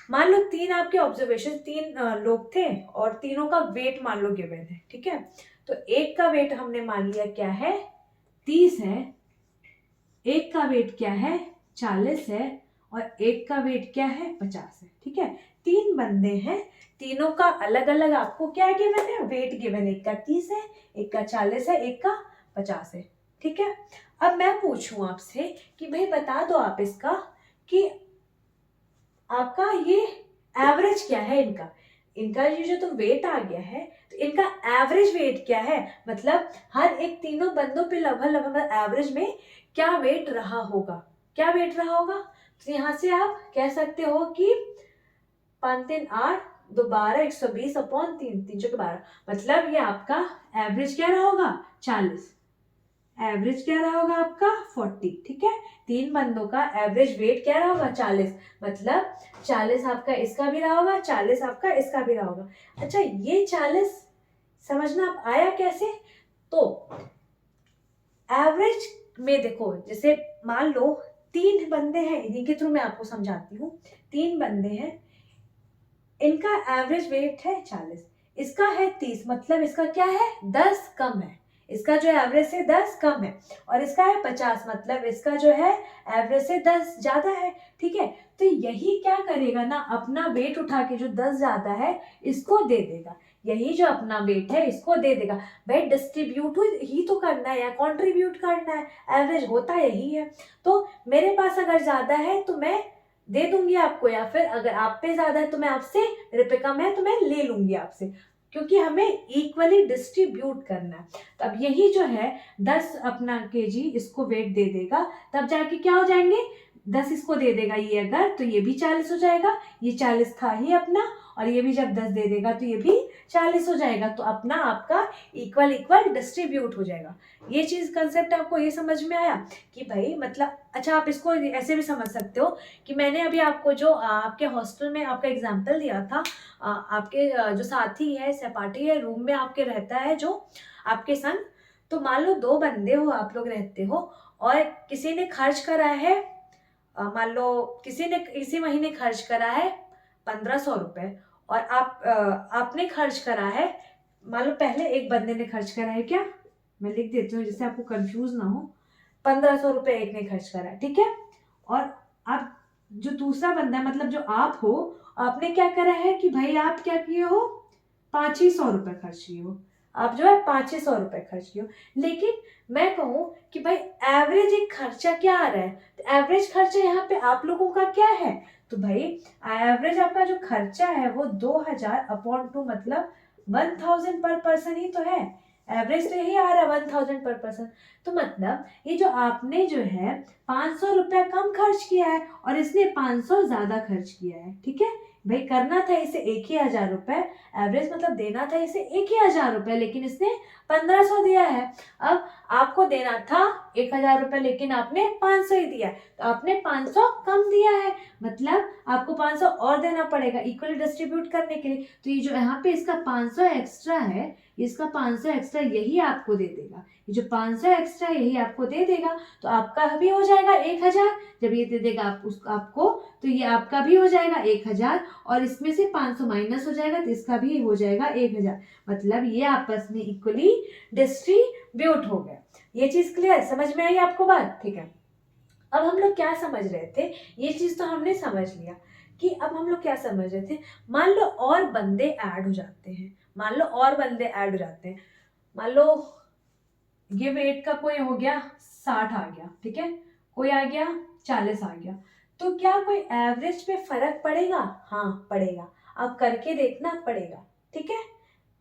मान लो 3 आपके ऑब्जर्वेशन, 3 लोग थे और तीनों का वेट मान लो गिवन है, ठीक है। तो एक का वेट हमने मान लिया क्या है? 30 है, एक का वेट क्या है? 40 है, और एक का वेट क्या है? 50 है, ठीक है। 3 बंदे हैं, तीनों का अलग अलग आपको क्या गिवन है? Wait given. एक का 30 है, एक का 40 है, एक का 50 है, ठीक है। अब मैं पूछूं आपसे कि भाई बता दो आप इसका कि आपका ये एवरेज क्या है इनका। इनका ये जो तो वेट आ गया है, तो इनका एवरेज वेट क्या है? मतलब हर एक तीनों बंदों पे लगभग लगभग एवरेज में क्या वेट रहा होगा, क्या वेट रहा होगा। तो यहाँ से आप कह सकते हो कि 5 3 8 2 12 120 अपॉन 3 3 चौके 12, मतलब ये आपका एवरेज क्या रहा होगा? 40। एवरेज क्या रहा होगा आपका? 40, ठीक है। 3 बंदों का एवरेज वेट क्या रहा होगा? 40, मतलब 40 आपका इसका भी रहा होगा, 40 आपका इसका भी रहा होगा। अच्छा ये 40 समझना आप आया कैसे? तो एवरेज में देखो, जैसे मान लो 3 बंदे हैं, इन्हीं के थ्रू मैं आपको समझाती हूँ। 3 बंदे हैं, इनका एवरेज वेट है 40, इसका है 30, मतलब इसका क्या है? 10 कम है। इसका जो एवरेज से 10 कम है, और इसका है 50, मतलब इसका जो है एवरेज से 10 ज्यादा है, ठीक है। तो यही क्या करेगा ना, अपना वेट उठा के जो 10 ज्यादा है इसको दे देगा, यही जो अपना वेट है इसको दे देगा। भाई डिस्ट्रीब्यूट ही तो करना है या कॉन्ट्रीब्यूट करना है, एवरेज होता यही है। तो मेरे पास अगर ज्यादा है तो मैं दे दूंगी आपको, या फिर अगर आप पे ज्यादा है तो मैं आपसे, मेरे पे कम है तो मैं ले लूंगी आपसे, क्योंकि हमें इक्वली डिस्ट्रीब्यूट करना है। तो अब यही जो है 10 अपना केजी इसको वेट दे देगा, तब जाके क्या हो जाएंगे? 10 इसको दे देगा ये अगर, तो ये भी 40 हो जाएगा, ये 40 था ही अपना, और ये भी जब 10 दे देगा तो ये भी 40 हो जाएगा। तो अपना आपका इक्वल इक्वल डिस्ट्रीब्यूट हो जाएगा। ये चीज कंसेप्ट आपको ये समझ में आया कि भाई मतलब, अच्छा आप इसको ऐसे भी समझ सकते हो कि मैंने अभी आपको जो आपके हॉस्टल में आपका एग्जाम्पल दिया था, आपके जो साथी है, सहपाठी है, रूम में आपके रहता है जो आपके संग, तो मान लो 2 बंदे हो, आप लोग रहते हो, और किसी ने खर्च करा है, मान लो किसी ने इसी महीने खर्च करा है 1500 रुपए, और आपने खर्च करा है, मान लो पहले एक बंदे ने खर्च करा है, क्या मैं लिख देती हूँ जिससे आपको कंफ्यूज ना हो, 1500 रुपए एक ने खर्च करा है, ठीक है। और आप जो दूसरा बंदा है, मतलब जो आप हो, आपने क्या करा है कि भाई आप क्या किए हो? 500 रुपए खर्च किए हो, आप जो है 500 रुपए खर्च किए हो। लेकिन मैं कहूँ कि भाई एवरेज एक खर्चा क्या आ रहा है, तो एवरेज खर्चा यहाँ पे आप लोगों का क्या है? तो भाई एवरेज आपका जो खर्चा है वो 2000 अपॉन 2, मतलब 1000 पर पर्सन ही तो है। एवरेज तो यही आ रहा है 1000 पर पर्सन। तो मतलब ये जो आपने जो है 500 रुपया कम खर्च किया है और इसने 500 ज्यादा खर्च किया है, ठीक है। भाई करना था इसे 1000 रुपए, एवरेज मतलब देना था इसे 1000 रुपए, लेकिन इसने 1500 दिया है। अब आपको देना था 1000 रुपए, लेकिन आपने 500 ही दिया, तो आपने 500 कम दिया है, मतलब आपको 500 और देना पड़ेगा इक्वली डिस्ट्रीब्यूट करने के लिए। तो ये जो यहाँ पे इसका 500 एक्स्ट्रा है, इसका 500 एक्स्ट्रा यही आपको दे देगा, ये जो 500 एक्स्ट्रा यही आपको दे देगा। तो आपका भी हो जाएगा 1000, जब ये दे देगा आपको, तो ये आपका भी हो जाएगा 1000 और इसमें से 500 माइनस हो जाएगा, तो इसका भी हो जाएगा 1000। मतलब ये आपस में इक्वली डिस्ट्रीब्यूट हो गया। ये चीज क्लियर, समझ में आई आपको बात? ठीक है। अब हम लोग क्या समझ रहे थे, ये चीज तो हमने समझ लिया कि अब हम लोग क्या समझ रहे थे। मान लो और बंदे ऐड हो जाते हैं, मान लो और बंदे ऐड हो जाते हैं, मान लो ये वेट का कोई हो गया 60 आ गया, ठीक है, कोई आ गया 40 आ गया, तो क्या कोई एवरेज पे फर्क पड़ेगा? हाँ पड़ेगा, अब करके देखना पड़ेगा, ठीक है।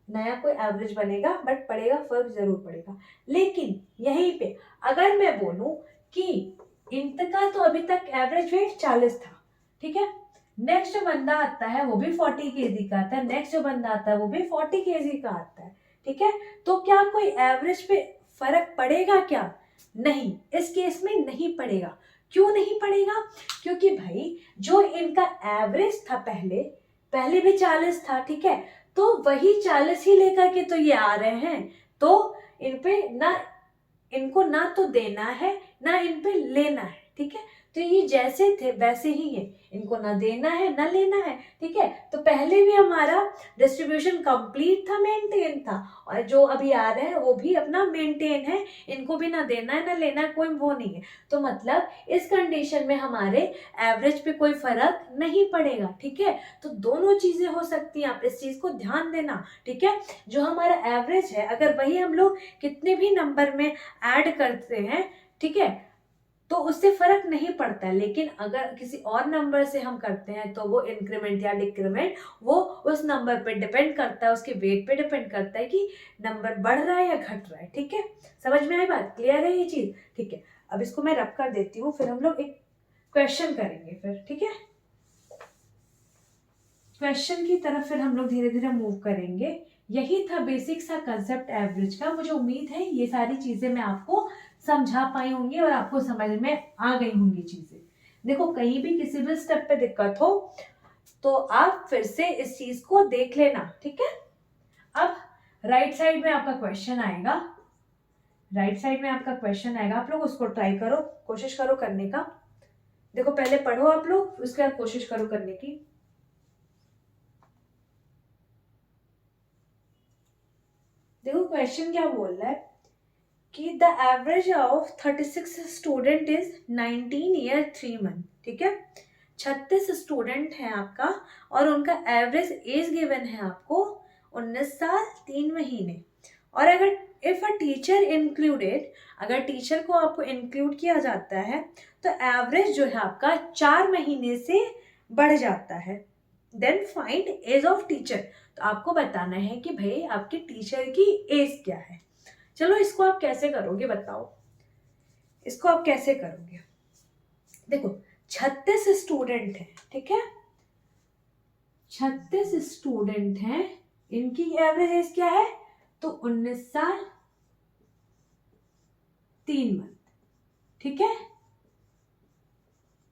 नया कोई एवरेज बनेगा बट पड़ेगा, फर्क जरूर पड़ेगा। लेकिन यहीं पे अगर मैं बोलूं कि इनका तो अभी तक एवरेज वेट 40 था, ठीक है, नेक्स्ट जो बंदा आता है वो भी 40 केजी का आता है, नेक्स्ट जो बंदा आता है वो भी 40 केजी का आता है, ठीक है। तो क्या कोई एवरेज पे फर्क पड़ेगा क्या? नहीं, इस केस में नहीं पड़ेगा। क्यों नहीं पड़ेगा? क्योंकि भाई जो इनका एवरेज था पहले भी 40 था, ठीक है, तो वही 40 ही लेकर के तो ये आ रहे हैं, तो इन पे ना, इनको ना तो देना है ना इन पे लेना है, ठीक है। तो ये जैसे थे वैसे ही है, इनको ना देना है ना लेना है, ठीक है। तो पहले भी हमारा डिस्ट्रीब्यूशन कंप्लीट था, मेंटेन था, और जो अभी आ रहे हैं वो भी अपना मेंटेन है, इनको भी ना देना है ना लेना है, कोई वो नहीं है। तो मतलब इस कंडीशन में हमारे एवरेज पे कोई फर्क नहीं पड़ेगा, ठीक है। तो दोनों चीजें हो सकती हैं, आप इस चीज को ध्यान देना, ठीक है। जो हमारा एवरेज है अगर वही हम लोग कितने भी नंबर में ऐड करते हैं, ठीक है, तो उससे फर्क नहीं पड़ता। लेकिन अगर किसी और नंबर से हम करते हैं तो वो इंक्रीमेंट या डिक्रीमेंट वो उस नंबर पे डिपेंड करता है, उसके वेट पे डिपेंड करता है कि नंबर बढ़ रहा है या घट रहा है, ठीक है। समझ में आई बात? क्लियर है ये चीज? ठीक है। अब इसको मैं रब कर देती हूँ, फिर हम लोग एक क्वेश्चन करेंगे फिर, ठीक है। क्वेश्चन की तरफ फिर हम लोग धीरे धीरे मूव करेंगे। यही था बेसिक सा कंसेप्ट एवरेज का। मुझे उम्मीद है ये सारी चीजें मैं आपको समझा पाई होंगी और आपको समझ में आ गई होंगी चीजें। देखो कहीं भी किसी भी स्टेप पे दिक्कत हो तो आप फिर से इस चीज को देख लेना, ठीक है। अब राइट साइड में आपका क्वेश्चन आएगा, राइट साइड में आपका क्वेश्चन आएगा, आप लोग उसको ट्राई करो, कोशिश करो करने का। देखो पहले पढ़ो आप लोग, उसके बाद कोशिश करो करने की। देखो क्वेश्चन क्या बोल रहा है कि the average of 36 student is 19 year 3 month, ठीक है। 36 स्टूडेंट है आपका और उनका एवरेज एज गिवन है आपको 19 साल 3 महीने। और अगर इफ अ टीचर इंक्लूडेड, अगर टीचर को आपको इंक्लूड किया जाता है तो एवरेज जो है आपका 4 महीने से बढ़ जाता है। Then find as of teacher, तो आपको बताना है कि भाई आपके टीचर की एज क्या है। चलो इसको आप कैसे करोगे बताओ, इसको आप कैसे करोगे? देखो 36 स्टूडेंट हैं, ठीक है, 36 स्टूडेंट हैं, इनकी एवरेज एज क्या है? तो 19 साल 3 मंथ, ठीक है,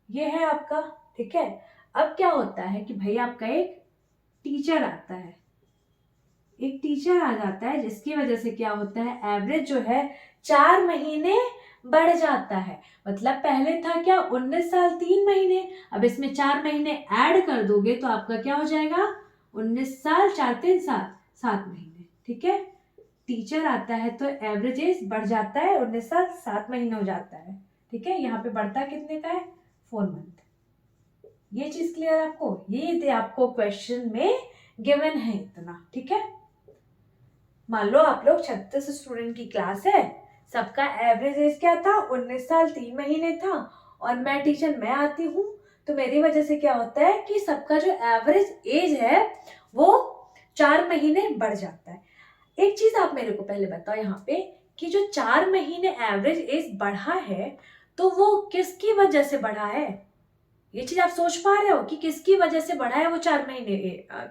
ये है आपका, ठीक है। अब क्या होता है कि भाई आपका एक टीचर आता है, एक टीचर आ जाता है जिसकी वजह से क्या होता है, एवरेज जो है 4 महीने बढ़ जाता है। मतलब पहले था क्या 19 साल 3 महीने, अब इसमें 4 महीने ऐड कर दोगे तो आपका क्या हो जाएगा 19 साल 4 3 7 महीने, ठीक है। टीचर आता है तो एवरेज एज बढ़ जाता है, 19 साल 7 महीने हो जाता है, ठीक है। यहाँ पे बढ़ता कितने का है? 4 मंथ। ये चीज क्लियर आपको? ये थे आपको क्वेश्चन में गिवन है इतना, ठीक है। मान लो आप लोग 36 स्टूडेंट की क्लास है, सबका एवरेज एज क्या था? 19 साल 3 महीने था, और मैं टीचर मैं आती हूँ तो मेरी वजह से क्या होता है कि सबका जो एवरेज एज है वो 4 महीने बढ़ जाता है। एक चीज आप मेरे को पहले बताओ यहाँ पे कि जो 4 महीने एवरेज एज बढ़ा है तो वो किसकी वजह से बढ़ा है? ये चीज आप सोच पा रहे हो कि किसकी वजह से बढ़ा है वो 4 महीने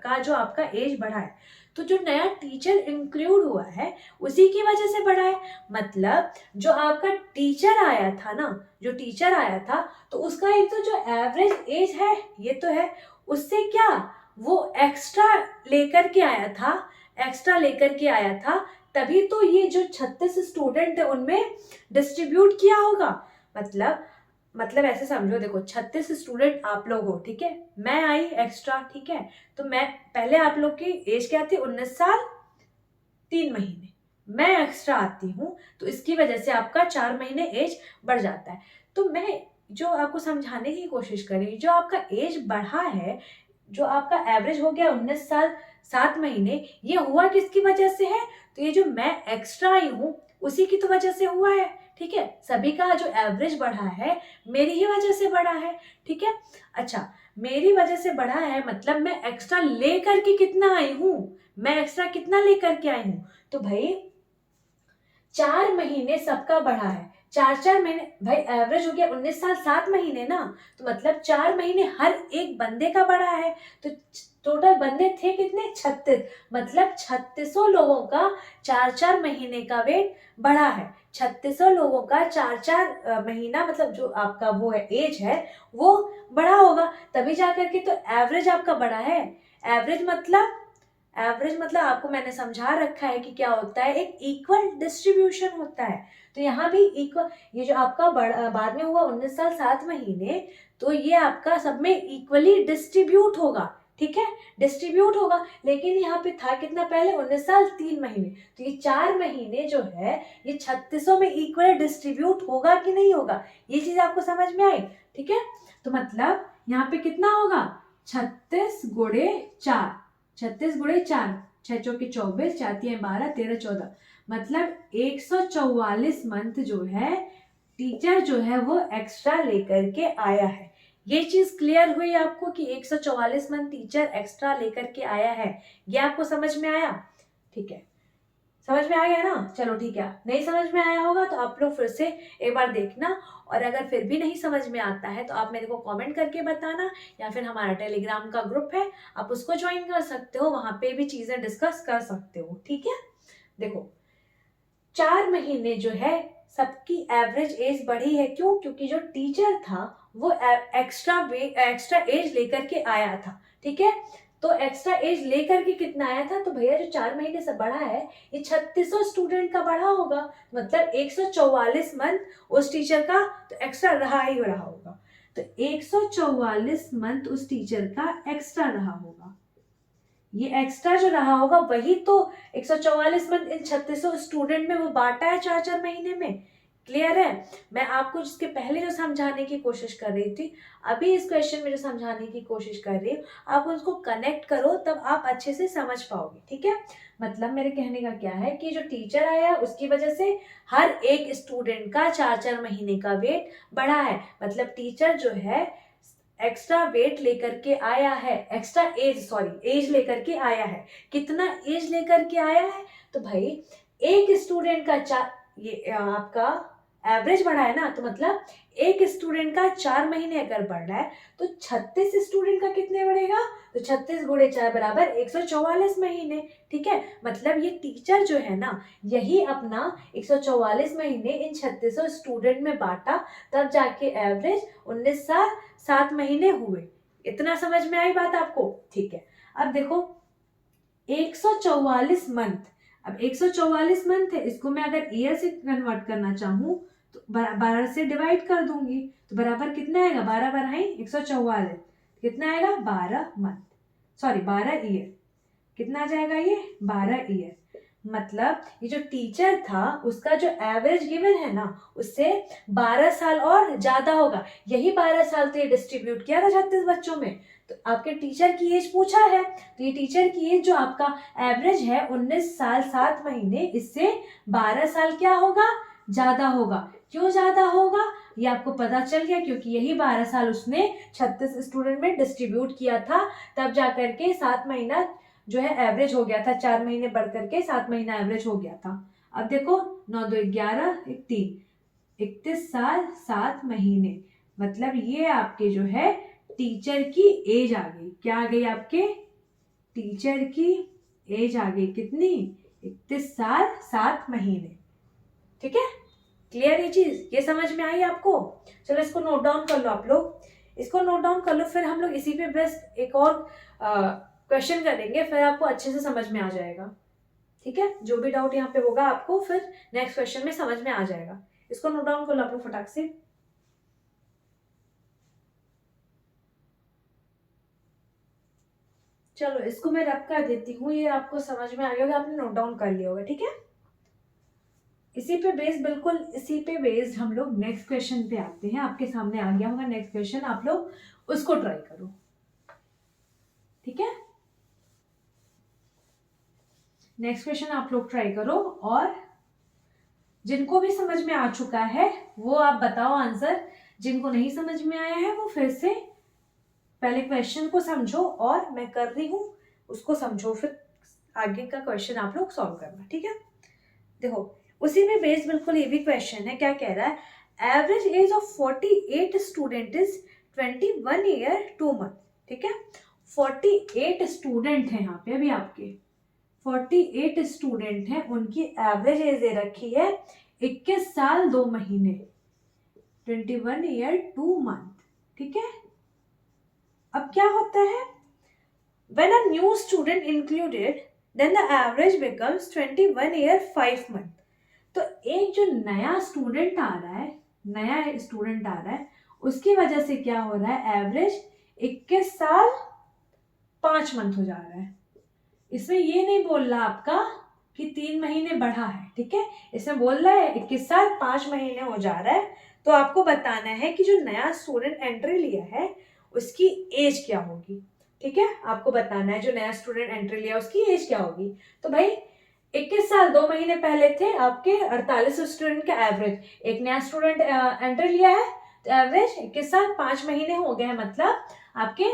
का जो आपका एज बढ़ा है? तो जो नया टीचर इंक्लूड हुआ है उसी की वजह से बढ़ा है। मतलब जो आपका टीचर आया था ना, जो टीचर आया था तो उसका एक तो जो एवरेज एज है ये तो है, उससे क्या वो एक्स्ट्रा लेकर के आया था, एक्स्ट्रा लेकर के आया था, तभी तो ये जो 36 स्टूडेंट है उनमें डिस्ट्रीब्यूट किया होगा। मतलब ऐसे समझो, देखो 36 स्टूडेंट आप लोग हो, ठीक है, मैं आई एक्स्ट्रा, ठीक है, तो मैं पहले आप लोग की एज क्या थी, 19 साल 3 महीने, मैं एक्स्ट्रा आती हूँ तो इसकी वजह से आपका 4 महीने एज बढ़ जाता है। तो मैं जो आपको समझाने की कोशिश करी, जो आपका एज बढ़ा है, जो आपका एवरेज हो गया 19 साल 7 महीने, ये हुआ किसकी वजह से है? तो ये जो मैं एक्स्ट्रा आई हूँ उसी की तो वजह से हुआ है, ठीक है। सभी का जो एवरेज बढ़ा है मेरी ही वजह से बढ़ा है, ठीक है। अच्छा, मेरी वजह से बढ़ा है मतलब मैं एक्स्ट्रा ले करके कितना आई हूँ, मैं एक्स्ट्रा कितना लेकर के आई हूँ? तो भाई 4 महीने सबका बढ़ा है, 4 4 महीने, भाई एवरेज हो गया 19 साल 7 महीने ना, तो मतलब 4 महीने हर एक बंदे का बढ़ा है। तो टोटल बंदे थे कितने, 36, मतलब 3600 लोगों का 4 4 महीने का वेट बढ़ा है। 3600 लोगों का 4 4 महीना, मतलब जो आपका वो है एज है वो बढ़ा होगा, तभी जाकर के तो एवरेज आपका बढ़ा है। एवरेज मतलब आपको मैंने समझा रखा है कि क्या होता है, एक इक्वल डिस्ट्रीब्यूशन होता है। तो यहाँ भी इक्वल, ये जो आपका बाद में हुआ 19 साल 7 महीने, तो ये आपका सब में इक्वली डिस्ट्रीब्यूट होगा, ठीक है, डिस्ट्रीब्यूट होगा। लेकिन यहाँ पे था कितना पहले, 19 साल 3 महीने, तो ये 4 महीने जो है ये 3600 में इक्वल डिस्ट्रीब्यूट होगा कि नहीं होगा, ये चीज आपको समझ में आई, ठीक है। तो मतलब यहाँ पे कितना होगा, 36 × 4, 36 × 4, 6 चौके 24, 4 तिया 12, 13 14, मतलब 144 मंथ जो है टीचर जो है वो एक्स्ट्रा लेकर के आया है। ये चीज क्लियर हुई आपको कि 144 मंथ टीचर एक्स्ट्रा लेकर के आया है, ये आपको समझ में आया? ठीक है, समझ में आ गया ना? चलो ठीक है, नहीं समझ में आया होगा तो आप लोग फिर से एक बार देखना, और अगर फिर भी नहीं समझ में आता है तो आप मेरे को कमेंट करके बताना, या फिर हमारा टेलीग्राम का ग्रुप है आप उसको ज्वाइन कर सकते हो, वहां पे भी चीजें डिस्कस कर सकते हो, ठीक है। देखो 4 महीने जो है सबकी एवरेज एज बढ़ी है, क्यों? क्योंकि जो टीचर था वो एक्स्ट्रा एज लेकर के आया था, ठीक है। तो एक्स्ट्रा एज लेकर के कितना आया था, तो भैया जो 4 महीने से बढ़ा है ये 3600 स्टूडेंट का बढ़ा होगा, मतलब 144 मंथ उस टीचर का तो एक्स्ट्रा रहा ही रहा होगा। तो 144 मंथ उस टीचर का एक्स्ट्रा रहा होगा, ये एक्स्ट्रा जो रहा होगा वही तो 144 मंथ इन 3600 स्टूडेंट में वो बांटा है 4 4 महीने में। क्लियर है? मैं आपको जिसके पहले जो समझाने की कोशिश कर रही थी, अभी इस क्वेश्चन में जो समझाने की कोशिश कर रही हूँ, आप उसको कनेक्ट करो तब आप अच्छे से समझ पाओगे, ठीक है। मतलब मेरे कहने का क्या है कि जो टीचर आया उसकी वजह से हर एक स्टूडेंट का 4 4 महीने का वेट बढ़ा है, मतलब टीचर जो है एक्स्ट्रा वेट लेकर के आया है, एक्स्ट्रा एज लेकर के आया है। कितना एज लेकर के आया है, तो भाई एक स्टूडेंट का ये आपका एवरेज बढ़ा है ना, तो मतलब एक स्टूडेंट का 4 महीने अगर बढ़ रहा है तो 36 स्टूडेंट का कितने बढ़ेगा, तो 36 × 4 बराबर 144 महीने, ठीक है। मतलब ये टीचर जो है ना यही अपना 144 महीने इन 3600 स्टूडेंट में बांटा, तब जाके एवरेज 19 साल 7 महीने हुए। इतना समझ में आई बात आपको? ठीक है, अब देखो 144 मंथ, अब 144 मंथ है, इसको मैं अगर ईयर से कन्वर्ट करना चाहूँ तो 12 से डिवाइड कर दूंगी, तो बराबर कितना आएगा, 12 12 144, कितना आएगा 12 मंथ, सॉरी 12 ईयर, कितना आ जाएगा ये 12 ईयर। मतलब ये जो टीचर था उसका जो एवरेज गिवन है ना उससे 12 साल और ज्यादा होगा, यही 12 साल तो ये डिस्ट्रीब्यूट किया था 36 बच्चों में। तो आपके टीचर की एज पूछा है, तो ये टीचर की एज जो आपका एवरेज है 19 साल 7 महीने, इससे 12 साल क्या होगा, ज्यादा होगा। क्यों ज्यादा होगा ये आपको पता चल गया, क्योंकि यही 12 साल उसने 36 स्टूडेंट में डिस्ट्रीब्यूट किया था, तब जाकर के 7 महीना जो है एवरेज हो गया था, 4 महीने बढ़ करके 7 महीना एवरेज हो गया था। अब देखो 9 2 11 31 साल 7 महीने, मतलब ये आपके जो है टीचर की एज आ गई। क्या आ गई आपके टीचर की एज आ गई कितनी, 31 साल 7 महीने। ठीक है, क्लियर ये चीज, ये समझ में आई आपको? चलो इसको नोट डाउन कर लो आप लोग, इसको नोट डाउन कर लो, फिर हम लोग इसी पे बेस्ट एक और क्वेश्चन करेंगे, फिर आपको अच्छे से समझ में आ जाएगा। ठीक है, जो भी डाउट यहाँ पे होगा आपको फिर नेक्स्ट क्वेश्चन में समझ में आ जाएगा। इसको नोट डाउन कर लो आप लोग फटाक से। चलो इसको मैं रब कर देती हूँ, ये आपको समझ में आ गया होगा, आपने नोट डाउन कर लिया होगा। ठीक है, इसी पे बेस्ड, बिल्कुल इसी पे बेस्ड हम लोग नेक्स्ट क्वेश्चन पे आते हैं। आपके सामने आ गया होगा नेक्स्ट क्वेश्चन, आप लोग उसको ट्राई करो। ठीक है, नेक्स्ट क्वेश्चन आप लोग ट्राई करो, और जिनको भी समझ में आ चुका है वो आप बताओ आंसर, जिनको नहीं समझ में आया है वो फिर से पहले क्वेश्चन को समझो और मैं कर रही हूँ उसको समझो, फिर आगे का क्वेश्चन आप लोग सॉल्व करना। ठीक है, देखो उसी में बेस्ड बिल्कुल ये भी क्वेश्चन है। क्या कह रहा है, average age of 48 student is 21 year 2 month. ठीक है, 48 स्टूडेंट है यहाँ पे, अभी आपके 48 स्टूडेंट हैं, उनकी एवरेज एज दे रखी है 21 साल 2 महीने, 21 ईयर 2 मंथ। ठीक है, अब क्या होता है, when a new student included then the average becomes 21 year 5 month। तो एक जो नया स्टूडेंट आ रहा है, नया स्टूडेंट आ रहा है, उसकी वजह से क्या हो रहा है, एवरेज 21 साल 5 मंथ हो जा रहा है। इसमें ये नहीं बोल रहा आपका कि 3 महीने बढ़ा है। ठीक है, इसमें बोल रहा है 21 साल 5 महीने हो जा रहा है। तो आपको बताना है कि जो नया स्टूडेंट एंट्री लिया है उसकी एज क्या होगी। ठीक है, आपको बताना है जो नया स्टूडेंट एंट्री लिया उसकी एज क्या होगी। तो भाई 21 साल 2 महीने पहले थे आपके 48 स्टूडेंट का एवरेज, एक नया स्टूडेंट एंट्री लिया है तो एवरेज 21 साल 5 महीने हो गए हैं, मतलब आपके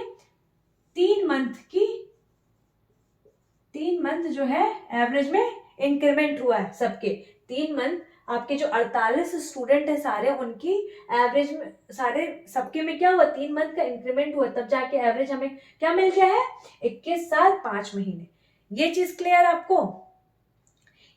3 मंथ जो है एवरेज में इंक्रीमेंट हुआ है सबके। 3 मंथ आपके जो 48 स्टूडेंट है सारे, उनकी एवरेज में सारे सबके में क्या हुआ, 3 मंथ का इंक्रीमेंट हुआ, तब जाके एवरेज हमें क्या मिल गया है, 21 साल 5 महीने। ये चीज क्लियर आपको?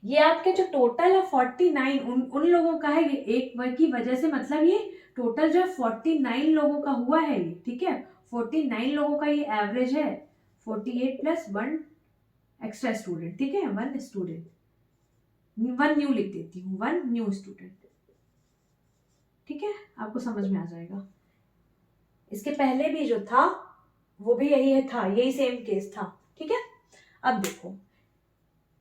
ये आपके जो टोटल है 49 उन लोगों का है, ये एक वर्ग की वजह से, मतलब ये टोटल जो है 49 लोगों का हुआ है ये। ठीक है, 49 लोगों का ये एवरेज है, 48 प्लस 1 एक्स्ट्रा स्टूडेंट। ठीक है, 1 स्टूडेंट, 1 न्यू लिख देती हूँ, 1 न्यू स्टूडेंट। ठीक है, आपको समझ में आ जाएगा। इसके पहले भी जो था वो भी यही था, यही सेम केस था। ठीक है, अब देखो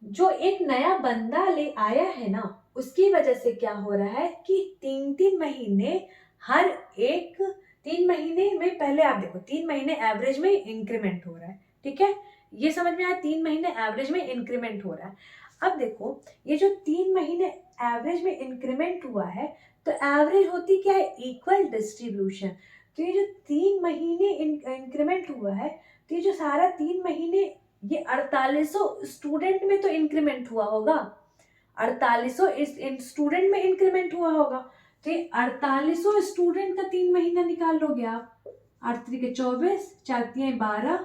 जो एक नया बंदा ले आया है ना, उसकी वजह से क्या हो रहा है कि 3 महीने, हर एक 3 महीने में, पहले आप देखो 3 महीने एवरेज में इंक्रीमेंट हो रहा है। ठीक है, ये समझ में आया, 3 महीने एवरेज में इंक्रीमेंट हो रहा है। अब देखो ये जो 3 महीने एवरेज में इंक्रीमेंट हुआ है, तो एवरेज होती क्या है, इक्वल डिस्ट्रीब्यूशन। तो ये जो 3 महीने इंक्रीमेंट हुआ है, तो ये जो सारा 3 महीने, ये 4800 स्टूडेंट में तो इंक्रीमेंट हुआ होगा, 4800 स्टूडेंट में इंक्रीमेंट हुआ होगा। तो ये 4800 स्टूडेंट का 3 महीना निकाल लोगे आप, 8 3 24, 4 3 12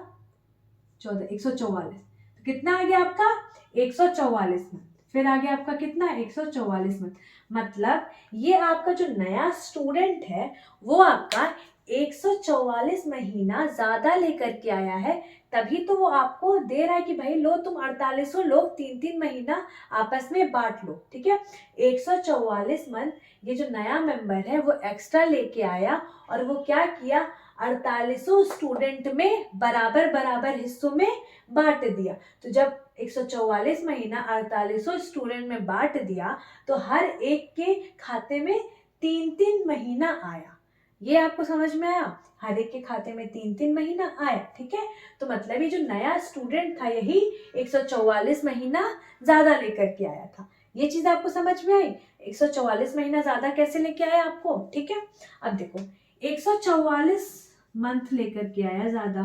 14, 144। तो कितना आ गया आपका, 144 मंथ। फिर आ गया आपका कितना, 144 मंथ। मतलब ये आपका जो नया स्टूडेंट है वो आपका 144 महीना ज्यादा लेकर के आया है, तभी तो वो आपको दे रहा है कि भाई लो तुम 4800 लोग 3 महीना आपस में बांट लो। ठीक है, 144 मंथ ये जो नया मेंबर है वो एक्स्ट्रा लेके आया, और वो क्या किया, 4800 स्टूडेंट में बराबर बराबर हिस्सों में बांट दिया। तो जब 144 महीना 4800 स्टूडेंट में बांट दिया, तो हर एक के खाते में 3 महीना आया। ये आपको समझ में आया, हर एक के खाते में 3 महीना आया। ठीक है, तो मतलब ये जो नया स्टूडेंट था यही 144 महीना ज्यादा लेकर के आया था। ये चीज आपको समझ में आई, 144 महीना ज्यादा कैसे लेके आया आपको। ठीक है, अब देखो 144 मंथ लेकर के आया ज्यादा,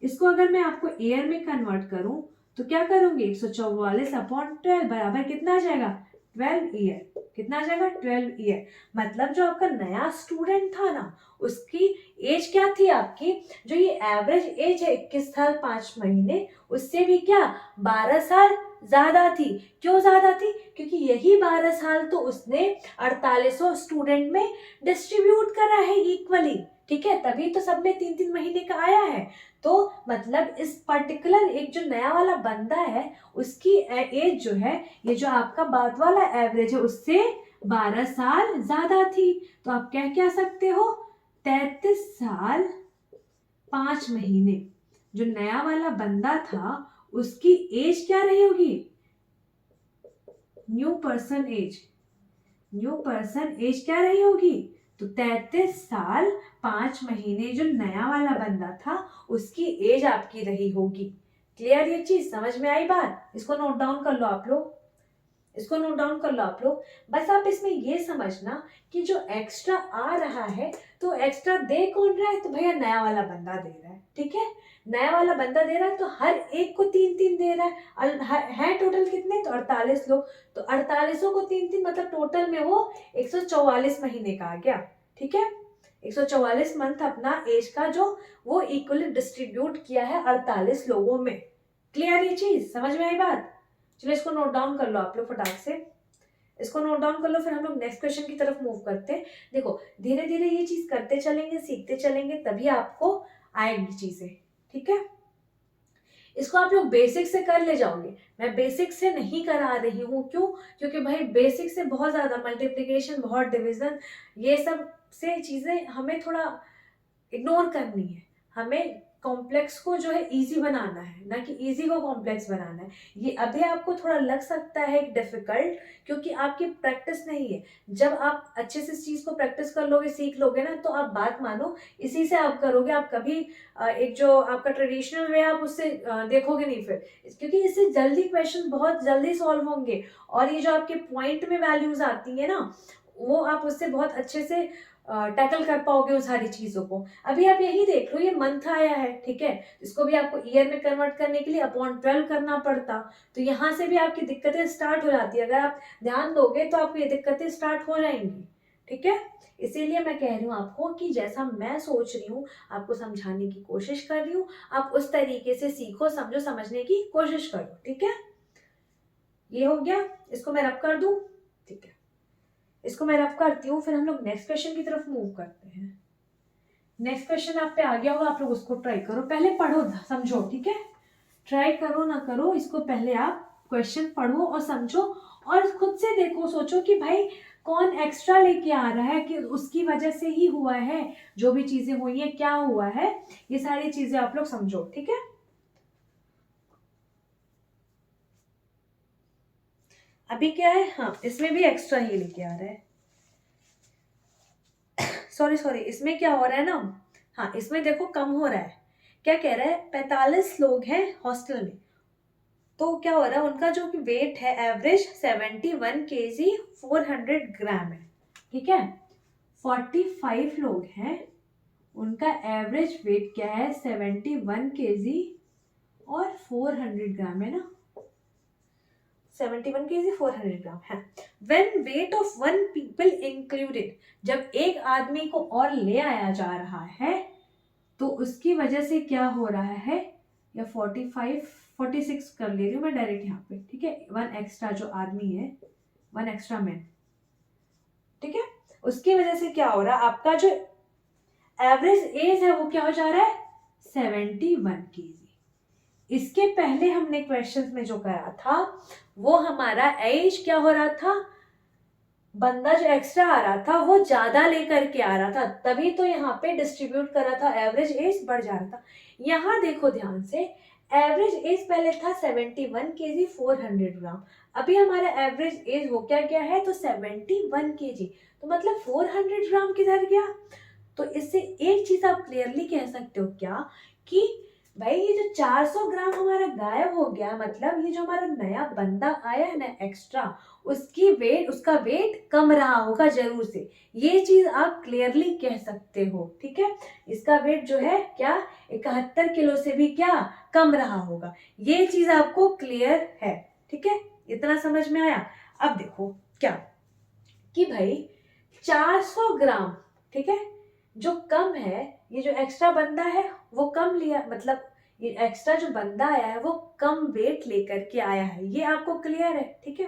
इसको अगर मैं आपको ईयर में कन्वर्ट करूं तो क्या करूंगी, 144/12 बराबर कितना आ जाएगा, 12 ईयर। कितना आ जाएगा, 12 ईयर। मतलब जो आपका नया स्टूडेंट था ना, उसकी एज क्या थी आपकी, जो ये एवरेज एज है 21 साल 5 महीने, उससे भी क्या 12 साल ज्यादा थी। क्यों ज्यादा थी, क्योंकि यही 12 साल तो उसने 4800 स्टूडेंट में डिस्ट्रीब्यूट करा है इक्वली। ठीक है, तभी तो सब में 3-3 महीने का आया है। तो मतलब इस पर्टिकुलर एक जो नया वाला बंदा है उसकी एज जो है, ये जो आपका बाद वाला एवरेज है उससे 12 साल ज्यादा थी। तो आप क्या सकते हो, 33 साल 5 महीने। जो नया वाला बंदा था उसकी एज क्या रही होगी, न्यू पर्सन एज क्या रही होगी, तो 33 साल 5 महीने जो नया वाला बंदा था उसकी एज आपकी रही होगी। क्लियर, ये चीज समझ में आई बात। इसको नोट डाउन कर लो आप लोग, इसको नोट डाउन कर लो आप लोग। बस आप इसमें ये समझना कि जो एक्स्ट्रा आ रहा है तो एक्स्ट्रा दे कौन रहा है, तो भैया नया वाला बंदा दे रहा है। ठीक है, नया वाला बंदा दे रहा है तो हर एक को 3-3 दे रहा है टोटल कितने, तो 48 लोग। तो 48 को 3-3 मतलब टोटल में वो 144 महीने का आ गया। ठीक है, 144 मंथ अपना एज का जो वो इक्वली डिस्ट्रीब्यूट किया है 48 लोगों में। क्लियर, ये चीज समझ में आई बात। चलो इसको नोट डाउन कर लो आप लोग फटाक से, इसको नोट डाउन कर लो, फिर हम लोग नेक्स्ट क्वेश्चन की तरफ मूव करते हैं। देखो धीरे धीरे ये चीज करते चलेंगे, सीखते चलेंगे, तभी आपको आएगी चीजें। ठीक है, इसको आप लोग बेसिक से कर ले जाओगे। मैं बेसिक से नहीं करा रही हूँ, क्यों, क्योंकि भाई बेसिक से बहुत ज्यादा मल्टीप्लिकेशन, बहुत डिविजन, ये सब से चीजें हमें थोड़ा इग्नोर करनी है। हमें कॉम्प्लेक्स को जो है इजी बनाना है, ना कि इजी को कॉम्प्लेक्स बनाना है। ये अभी आपको थोड़ा लग सकता है डिफिकल्ट, क्योंकि आपकी प्रैक्टिस नहीं है। जब आप अच्छे से इस चीज को प्रैक्टिस कर लोगे, सीख लोगे ना, तो आप बात मानो इसी से आप करोगे। आप कभी एक जो आपका ट्रेडिशनल वे आप उससे देखोगे नहीं फिर, क्योंकि इससे जल्दी क्वेश्चन बहुत जल्दी सॉल्व होंगे। और ये जो आपके पॉइंट में वैल्यूज आती है ना, वो आप उससे बहुत अच्छे से टैकल कर पाओगे उस सारी चीजों को। अभी आप यही देख लो, ये मंथ आया है, ठीक है, इसको भी आपको ईयर में कन्वर्ट करने के लिए अपॉन 12 करना पड़ता। तो यहाँ से भी आपकी दिक्कतें स्टार्ट हो जाती है। अगर आप ध्यान दोगे तो आपको ये दिक्कतें स्टार्ट हो जाएंगी। ठीक है, इसीलिए मैं कह रही हूँ आपको कि जैसा मैं सोच रही हूँ आपको समझाने की कोशिश कर रही हूँ, आप उस तरीके से सीखो, समझो, समझने की कोशिश करो। ठीक है, ये हो गया, इसको मैं रब कर दूं। ठीक है, इसको मैं रफ करती हूँ, फिर हम लोग नेक्स्ट क्वेश्चन की तरफ मूव करते हैं। नेक्स्ट क्वेश्चन आप पे आ गया होगा, आप लोग उसको ट्राई करो, पहले पढ़ो समझो। ठीक है, ट्राई करो ना करो, इसको पहले आप क्वेश्चन पढ़ो और समझो, और खुद से देखो, सोचो कि भाई कौन एक्स्ट्रा लेके आ रहा है, कि उसकी वजह से ही हुआ है, जो भी चीजें हुई है क्या हुआ है, ये सारी चीजें आप लोग समझो। ठीक है, अभी क्या है, हाँ इसमें भी एक्स्ट्रा ही लेके आ रहा है। सॉरी, इसमें क्या हो रहा है ना, हाँ इसमें देखो कम हो रहा है। क्या कह रहा है, 45 लोग हैं हॉस्टल में, तो क्या हो रहा है, उनका जो वेट है एवरेज 71 kg 400 ग्राम है। ठीक है, 45 लोग हैं, उनका एवरेज वेट क्या है, 71 kg और 400 ग्राम है ना, 71 kg 400 ग्राम है। When weight of one people included, जब एक आदमी को और ले आया जा रहा है तो उसकी वजह से क्या हो रहा है, या 46 कर ले रही हूँ मैं डायरेक्ट यहाँ पे। ठीक है, वन एक्स्ट्रा जो आदमी है, वन एक्स्ट्रा मैन, ठीक है, उसकी वजह से क्या हो रहा है, आपका जो एवरेज एज है वो क्या हो जा रहा है, 71 kg। इसके पहले हमने क्वेश्चंस में जो करा था वो हमारा एज क्या हो रहा था, बंदा जो एक्स्ट्रा आ रहा था वो ज्यादा लेकर के आ रहा था, तभी तो यहाँ पे डिस्ट्रीब्यूट कर रहा था, एवरेज एज बढ़ जा रहा था। यहाँ देखो ध्यान से, एवरेज एज पहले था 71 kg 400 ग्राम, अभी हमारा एवरेज एज हो क्या क्या है, तो 71 kg, तो मतलब 400 ग्राम किधर गया। तो इससे एक चीज आप क्लियरली कह सकते हो क्या, कि भाई ये जो 400 ग्राम हमारा गायब हो गया, मतलब ये जो हमारा नया बंदा आया है ना एक्स्ट्रा, उसका वेट कम रहा होगा जरूर से। ये चीज आप क्लियरली कह सकते हो, ठीक है। इसका वेट जो है क्या 71 किलो से भी क्या कम रहा होगा, ये चीज आपको क्लियर है, ठीक है। इतना समझ में आया। अब देखो क्या कि भाई 400 ग्राम, ठीक है, जो कम है, ये जो एक्स्ट्रा बंदा है वो कम लिया, मतलब ये एक्स्ट्रा जो बंदा आया है वो कम वेट लेकर के आया है, ये आपको क्लियर है, ठीक है।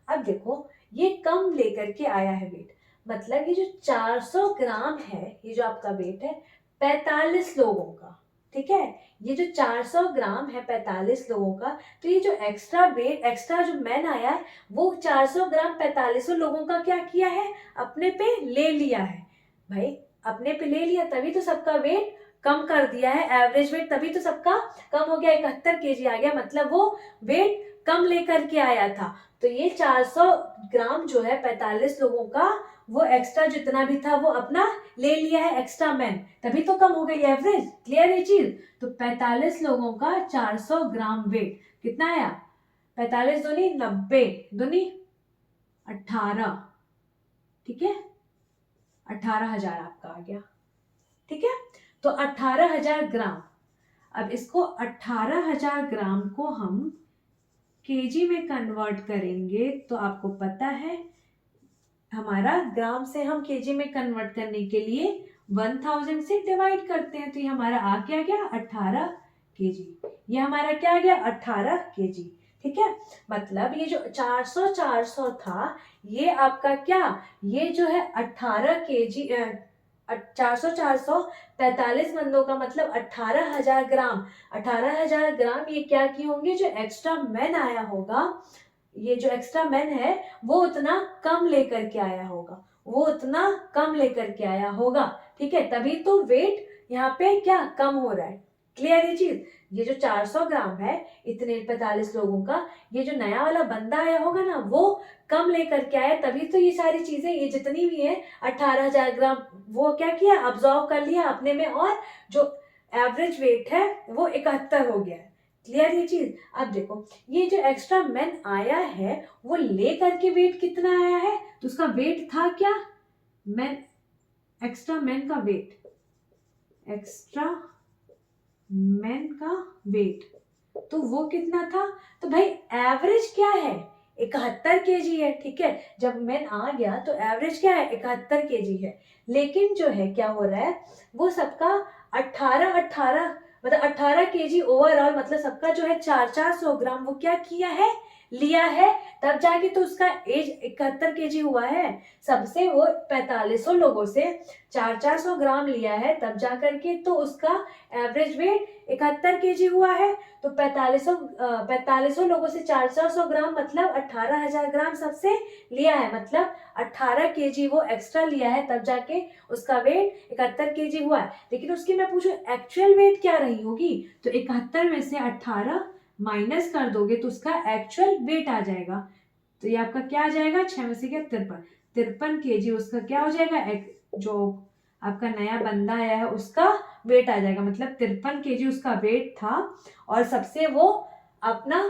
अब देखो ये कम लेकर के आया है वेट, मतलब ये जो 400 ग्राम है, ये जो आपका वेट है 45 लोगों का, ठीक है। ये जो 400 ग्राम है 45 लोगों का, तो ये जो एक्स्ट्रा जो मैन आया है वो 400 ग्राम 45 लोगों का क्या किया है, अपने पे ले लिया है। भाई अपने पे ले लिया तभी तो सबका वेट कम कर दिया है, एवरेज वेट तभी तो सबका कम हो गया, 71 केजी आ गया, मतलब वो वेट कम लेकर के आया था। तो ये 400 ग्राम जो है 45 लोगों का, वो एक्स्ट्रा जितना भी था वो अपना ले लिया है एक्स्ट्रा मैन, तभी तो कम हो गई एवरेज। क्लियर ये चीज। तो 45 लोगों का 400 ग्राम वेट कितना आया, 45 दूनी 90, दूनी 18, ठीक है, 18,000 आपका आ गया, ठीक है। तो 18,000 ग्राम, अब इसको 18,000 ग्राम को हम केजी में कन्वर्ट करेंगे तो आपको पता है हमारा ग्राम से हम केजी में कन्वर्ट करने के लिए 1000 से डिवाइड करते हैं, तो ये हमारा आ क्या गया 18 केजी, ये हमारा क्या गया 18 केजी, ठीक है। मतलब ये जो 400 400 था, ये आपका क्या, ये जो है 18 केजी, 400 400 45 बंदों का मतलब 18,000 ग्राम, 18,000 ग्राम ये क्या किए होंगे, जो एक्स्ट्रा मैन आया होगा, ये जो एक्स्ट्रा मैन है वो उतना कम लेकर के आया होगा, वो उतना कम लेकर के आया होगा, ठीक है, तभी तो वेट यहाँ पे क्या कम हो रहा है। क्लियर ये चीज। ये जो 400 ग्राम है इतने 45 लोगों का, ये जो नया वाला बंदा आया होगा ना वो कम लेकर के आया, तभी तो ये सारी चीजें, ये जितनी भी है 18,000 ग्राम, वो क्या किया ऑब्जॉर्व कर लिया अपने में, और जो एवरेज वेट है वो 71 हो गया है। क्लियर ये चीज। अब देखो ये जो एक्स्ट्रा मैन आया है वो ले करके वेट कितना आया है, तो उसका वेट था क्या, मैन, एक्स्ट्रा मैन का वेट, एक्स्ट्रा मैन का वेट, तो वो कितना था, तो भाई एवरेज क्या है 71 केजी है, ठीक है। जब मैन आ गया तो एवरेज क्या है 71 केजी है, लेकिन जो है क्या हो रहा है वो सबका 18 मतलब 18 केजी ओवरऑल, मतलब सबका जो है 400 ग्राम वो क्या किया है, लिया है, तब जाके तो उसका एज 71 केजी हुआ है। सबसे वो 4500 लोगों से 400 ग्राम लिया है, तब जा करके तो उसका एवरेज वेट 71 केजी हुआ है। तो 4500 लोगों से 400 ग्राम मतलब 18,000 ग्राम सबसे लिया है, मतलब 18 केजी वो एक्स्ट्रा लिया है, तब जाके उसका वेट 71 केजी हुआ है। लेकिन उसकी मैं पूछूं एक्चुअल वेट क्या रही होगी, तो 71 में से 18 माइनस कर दोगे तो उसका एक्चुअल वेट आ जाएगा, तो ये आपका क्या आ जाएगा 6 में से क्या 53 केजी उसका क्या हो जाएगा, जो आपका नया बंदा आया है उसका वेट आ जाएगा, मतलब 53 केजी उसका वेट था, और सबसे वो अपना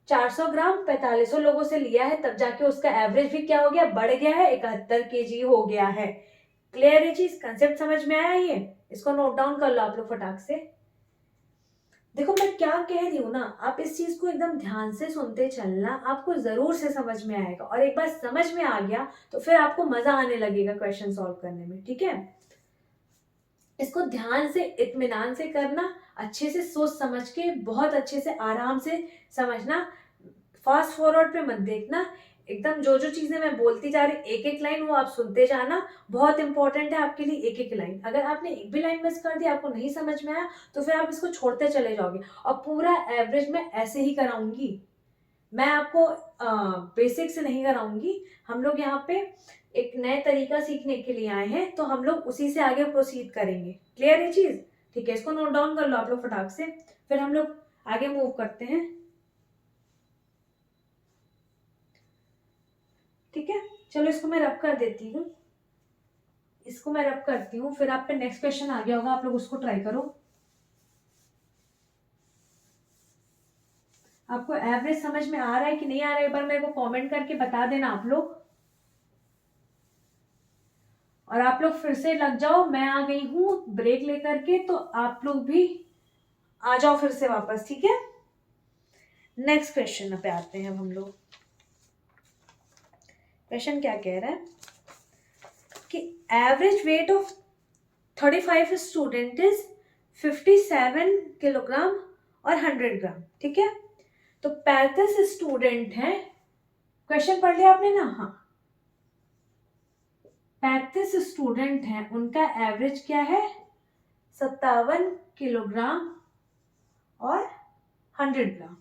400 ग्राम 4500 लोगों से लिया है, तब जाके उसका एवरेज भी क्या हो गया, बढ़ गया है, 71 केजी हो गया है। क्लियर है चीज, कंसेप्ट समझ में आया, ये इसको नोट डाउन कर लो आप लोग फटाक से। देखो मैं क्या कह रही हूँ ना, आप इस चीज को एकदम ध्यान से सुनते चलना, आपको जरूर से समझ में आएगा, और एक बार समझ में आ गया तो फिर आपको मजा आने लगेगा क्वेश्चन सॉल्व करने में, ठीक है। इसको ध्यान से इत्मीनान से करना, अच्छे से सोच समझ के बहुत अच्छे से आराम से समझना, फास्ट फॉरवर्ड पे मत देखना, एकदम जो जो चीजें मैं बोलती जा रही एक एक लाइन वो आप सुनते जाना, बहुत इंपॉर्टेंट है आपके लिए एक एक लाइन। अगर आपने एक भी लाइन मिस कर दी, आपको नहीं समझ में आया, तो फिर आप इसको छोड़ते चले जाओगे, और पूरा एवरेज मैं ऐसे ही कराऊंगी, मैं आपको बेसिक से नहीं कराऊंगी। हम लोग यहाँ पे एक नए तरीका सीखने के लिए आए हैं, तो हम लोग उसी से आगे प्रोसीड करेंगे। क्लियर है चीज, ठीक है, इसको नोट डाउन कर लो आप लोग फटाक से, फिर हम लोग आगे मूव करते हैं, ठीक है। चलो इसको मैं रब कर देती हूँ, इसको मैं रब करती हूँ, फिर आप पे नेक्स्ट क्वेश्चन आ गया होगा, आप लोग उसको ट्राई करो। आपको एवरेज समझ में आ रहा है कि नहीं आ रहा है, एक बार मेरे को कमेंट करके बता देना आप लोग। और आप लोग फिर से लग जाओ, मैं आ गई हूँ ब्रेक लेकर के, तो आप लोग भी आ जाओ फिर से वापस, ठीक है। नेक्स्ट क्वेश्चन पे आते हैं हम लोग। क्वेश्चन क्या कह रहा है कि average weight of 35 student is 57 kilogram और 100 ग्राम, ठीक है। तो 35 स्टूडेंट हैं, क्वेश्चन पढ़ लिया आपने ना, हाँ। 35 स्टूडेंट हैं, उनका एवरेज क्या है, 57 किलोग्राम और 100 ग्राम,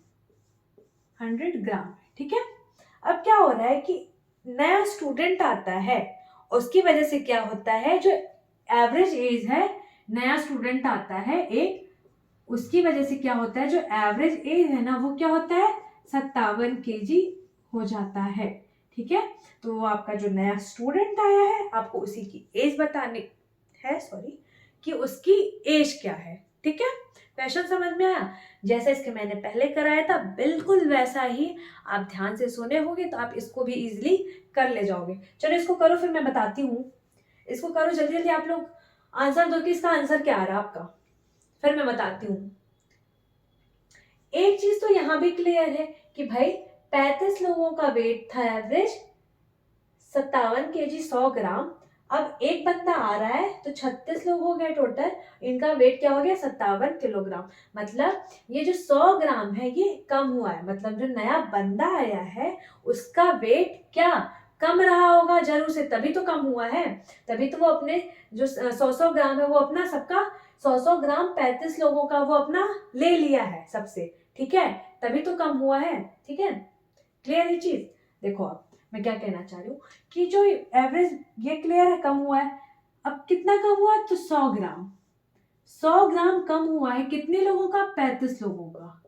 100 ग्राम, ठीक है। अब क्या हो रहा है कि नया स्टूडेंट आता है, उसकी वजह से क्या होता है, जो एवरेज एज है, नया स्टूडेंट आता है एक, उसकी वजह से क्या होता है, जो एवरेज एज है ना, वो क्या होता है, 57 केजी हो जाता है, ठीक है। तो वो आपका जो नया स्टूडेंट आया है, आपको उसी की एज बतानी है, सॉरी, कि उसकी एज क्या है, ठीक है। क्वेश्चन समझ में आया, जैसे इसके मैंने पहले कराया था बिल्कुल वैसा ही आप ध्यान से सुने होंगे, तो आप इसको भी इजीली कर ले जाओगे। चलो इसको करो, फिर मैं बताती हूँ। इसको करो जल्दी जल्दी, आप लोग आंसर दो कि इसका आंसर क्या आ रहा है आपका, फिर मैं बताती हूँ। एक चीज तो यहां भी क्लियर है कि भाई 35 लोगों का वेट था एवरेज 57 केजी 100 ग्राम। अब एक बंदा आ रहा है तो 36 लोग हो गए टोटल, इनका वेट क्या हो गया, 57 किलोग्राम। मतलब ये जो 100 ग्राम है ये कम हुआ है, मतलब जो नया बंदा आया है उसका वेट क्या कम रहा होगा जरूर से, तभी तो कम हुआ है, तभी तो वो अपने जो 100 ग्राम है वो अपना सबका 100 ग्राम 35 लोगों का वो अपना ले लिया है सबसे, ठीक है, तभी तो कम हुआ है, ठीक है। क्लियर ये चीज, देखो अब मैं क्या कहना चाह रही हूँ कि जो एवरेज ये क्लियर है कम हुआ है, अब कितना कम हुआ है, तो 100 ग्राम, 100 ग्राम कम हुआ है, कितने लोगों का, 35 लोगों का,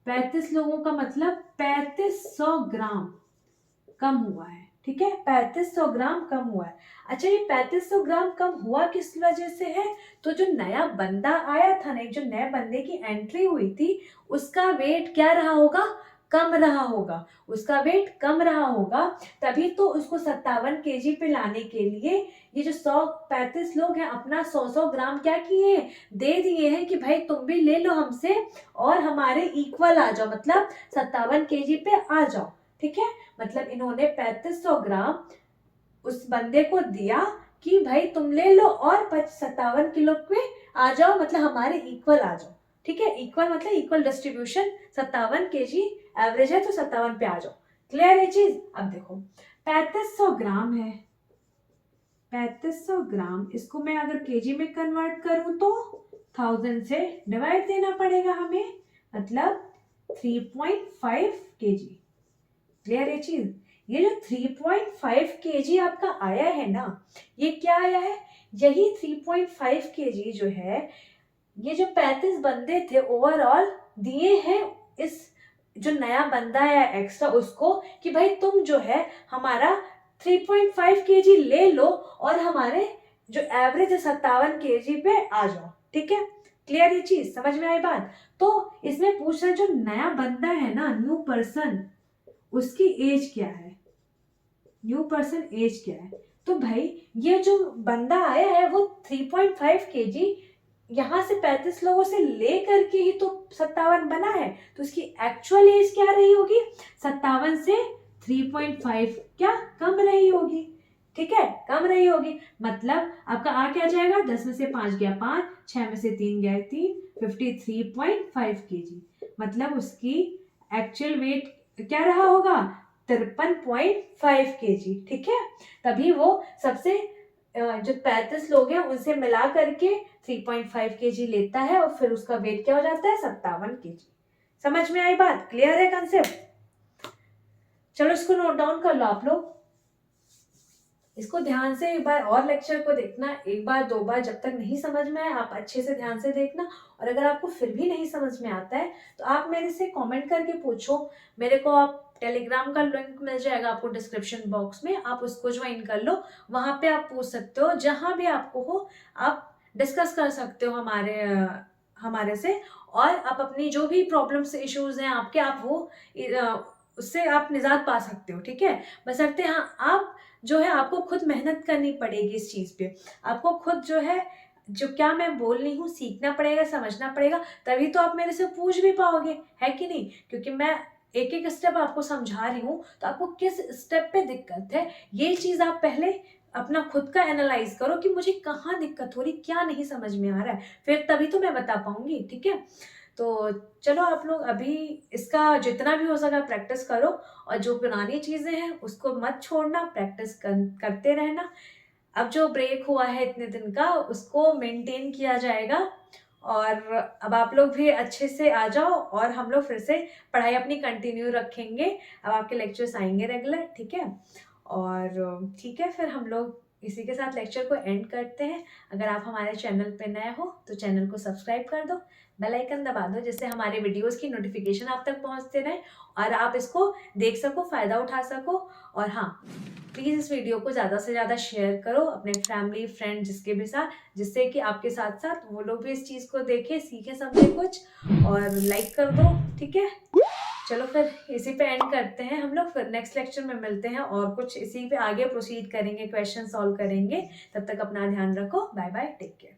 35 लोगों का मतलब 3500 ग्राम कम हुआ है, ठीक है, 3500 ग्राम कम हुआ है। अच्छा ये 3500 ग्राम कम हुआ किस वजह से है, तो जो नया बंदा आया था ना, जो नए बंदे की एंट्री हुई थी, उसका वेट क्या रहा होगा, कम रहा होगा, उसका वेट कम रहा होगा, तभी तो उसको 57 केजी पे लाने के लिए ये जो 135 लोग हैं अपना 100 ग्राम क्या किए, दे दिए हैं कि भाई तुम भी ले लो हमसे और हमारे इक्वल आ जाओ, मतलब 57 केजी पे आ जाओ, ठीक है। मतलब इन्होंने 3500 ग्राम उस बंदे को दिया कि भाई तुम ले लो और 57 किलो पे आ जाओ, मतलब हमारे इक्वल आ जाओ, ठीक है। इक्वल मतलब इक्वल डिस्ट्रीब्यूशन, 57 केजी एवरेज है तो 57 पे आ जाओ। क्लियर है चीज। अब देखो 3500 ग्राम है, 3500 ग्राम, इसको मैं अगर केजी में कन्वर्ट करूं तो 1000 से डिवाइड देना पड़ेगा हमें, मतलब 3.5 केजी। क्लियर है चीज। ये जो 3.5 केजी आपका आया है ना, ये क्या आया है, यही 3.5 केजी जो है, ये जो 35 बंदे थे ओवरऑल दिए हैं इस जो नया बंदा है एक्स्ट्रा उसको, कि भाई तुम जो है हमारा 3.5 केजी ले लो और हमारे जो एवरेज है 57 केजी पे आ जाओ, ठीक है। क्लियर ये चीज, समझ में आई बात। तो इसमें पूछ रहा है जो नया बंदा है ना, न्यू पर्सन, उसकी एज क्या है, न्यू पर्सन एज क्या है। तो भाई ये जो बंदा आया है वो 3.5 केजी यहाँ से 35 लोगों से ले करके ही तो 57 बना है, तो उसकी एक्चुअल एज क्या रही होगी, 57 से 3.5 क्या कम रही होगी, ठीक है, कम रही होगी। मतलब आपका आ क्या जाएगा, 10 में से 5 गया 5, 6 में से 3 गया 3, 53.5 केजी। मतलब उसकी एक्चुअल वेट क्या रहा होगा, 53.5 केजी, ठीक है। तभी वो सबसे जो 35 लोग हैं उनसे मिला करके 3.5 केजी लेता है और फिर उसका वेट क्या हो जाता है, 57 केजी। समझ में आई बात, क्लियर है कंसेप्ट। चलो इसको नोट डाउन कर लो आप लोग, इसको ध्यान से एक बार और लेक्चर को देखना, एक बार दो बार, जब तक नहीं समझ में आए आप अच्छे से ध्यान से देखना। और अगर आपको फिर भी नहीं समझ में आता है तो आप मेरे से कमेंट करके पूछो, मेरे को आप टेलीग्राम का लिंक मिल जाएगा आपको डिस्क्रिप्शन बॉक्स में, आप उसको ज्वाइन कर लो, वहां पे आप पूछ सकते हो, जहां भी आपको हो आप डिस्कस कर सकते हो हमारे से, और आप अपनी जो भी प्रॉब्लम्स इश्यूज हैं आपके, आप वो उससे आप निजात पा सकते हो। ठीक है, बशर्ते हाँ आप जो है आपको खुद मेहनत करनी पड़ेगी इस चीज़ पे, आपको खुद जो है जो क्या मैं बोल रही हूँ सीखना पड़ेगा, समझना पड़ेगा, तभी तो आप मेरे से पूछ भी पाओगे, है कि नहीं? क्योंकि मैं एक एक स्टेप आपको समझा रही हूँ, तो आपको किस स्टेप पे दिक्कत है ये चीज़ आप पहले अपना खुद का एनालाइज करो कि मुझे कहाँ दिक्कत हो रही, क्या नहीं समझ में आ रहा है, फिर तभी तो मैं बता पाऊंगी। ठीक है, तो चलो आप लोग अभी इसका जितना भी हो सका प्रैक्टिस करो, और जो पुरानी चीज़ें हैं उसको मत छोड़ना, प्रैक्टिस करते रहना। अब जो ब्रेक हुआ है इतने दिन का उसको मेंटेन किया जाएगा, और अब आप लोग भी अच्छे से आ जाओ, और हम लोग फिर से पढ़ाई अपनी कंटिन्यू रखेंगे। अब आपके लेक्चर्स आएंगे रेगुलर। ठीक है, और ठीक है, फिर हम लोग इसी के साथ लेक्चर को एंड करते हैं। अगर आप हमारे चैनल पे नए हो तो चैनल को सब्सक्राइब कर दो, बेल आइकन दबा दो, जिससे हमारे वीडियोस की नोटिफिकेशन आप तक पहुंचते रहे और आप इसको देख सको, फ़ायदा उठा सको। और हाँ, प्लीज़ इस वीडियो को ज़्यादा से ज़्यादा शेयर करो अपने फैमिली फ्रेंड जिसके भी साथ, जिससे कि आपके साथ साथ वो लोग भी इस चीज़ को देखें, सीखें, समझें कुछ, और लाइक कर दो। ठीक है, चलो फिर इसी पे एंड करते हैं हम लोग, फिर नेक्स्ट लेक्चर में मिलते हैं और कुछ इसी पे आगे प्रोसीड करेंगे, क्वेश्चन सॉल्व करेंगे। तब तक अपना ध्यान रखो, बाय बाय, टेक केयर।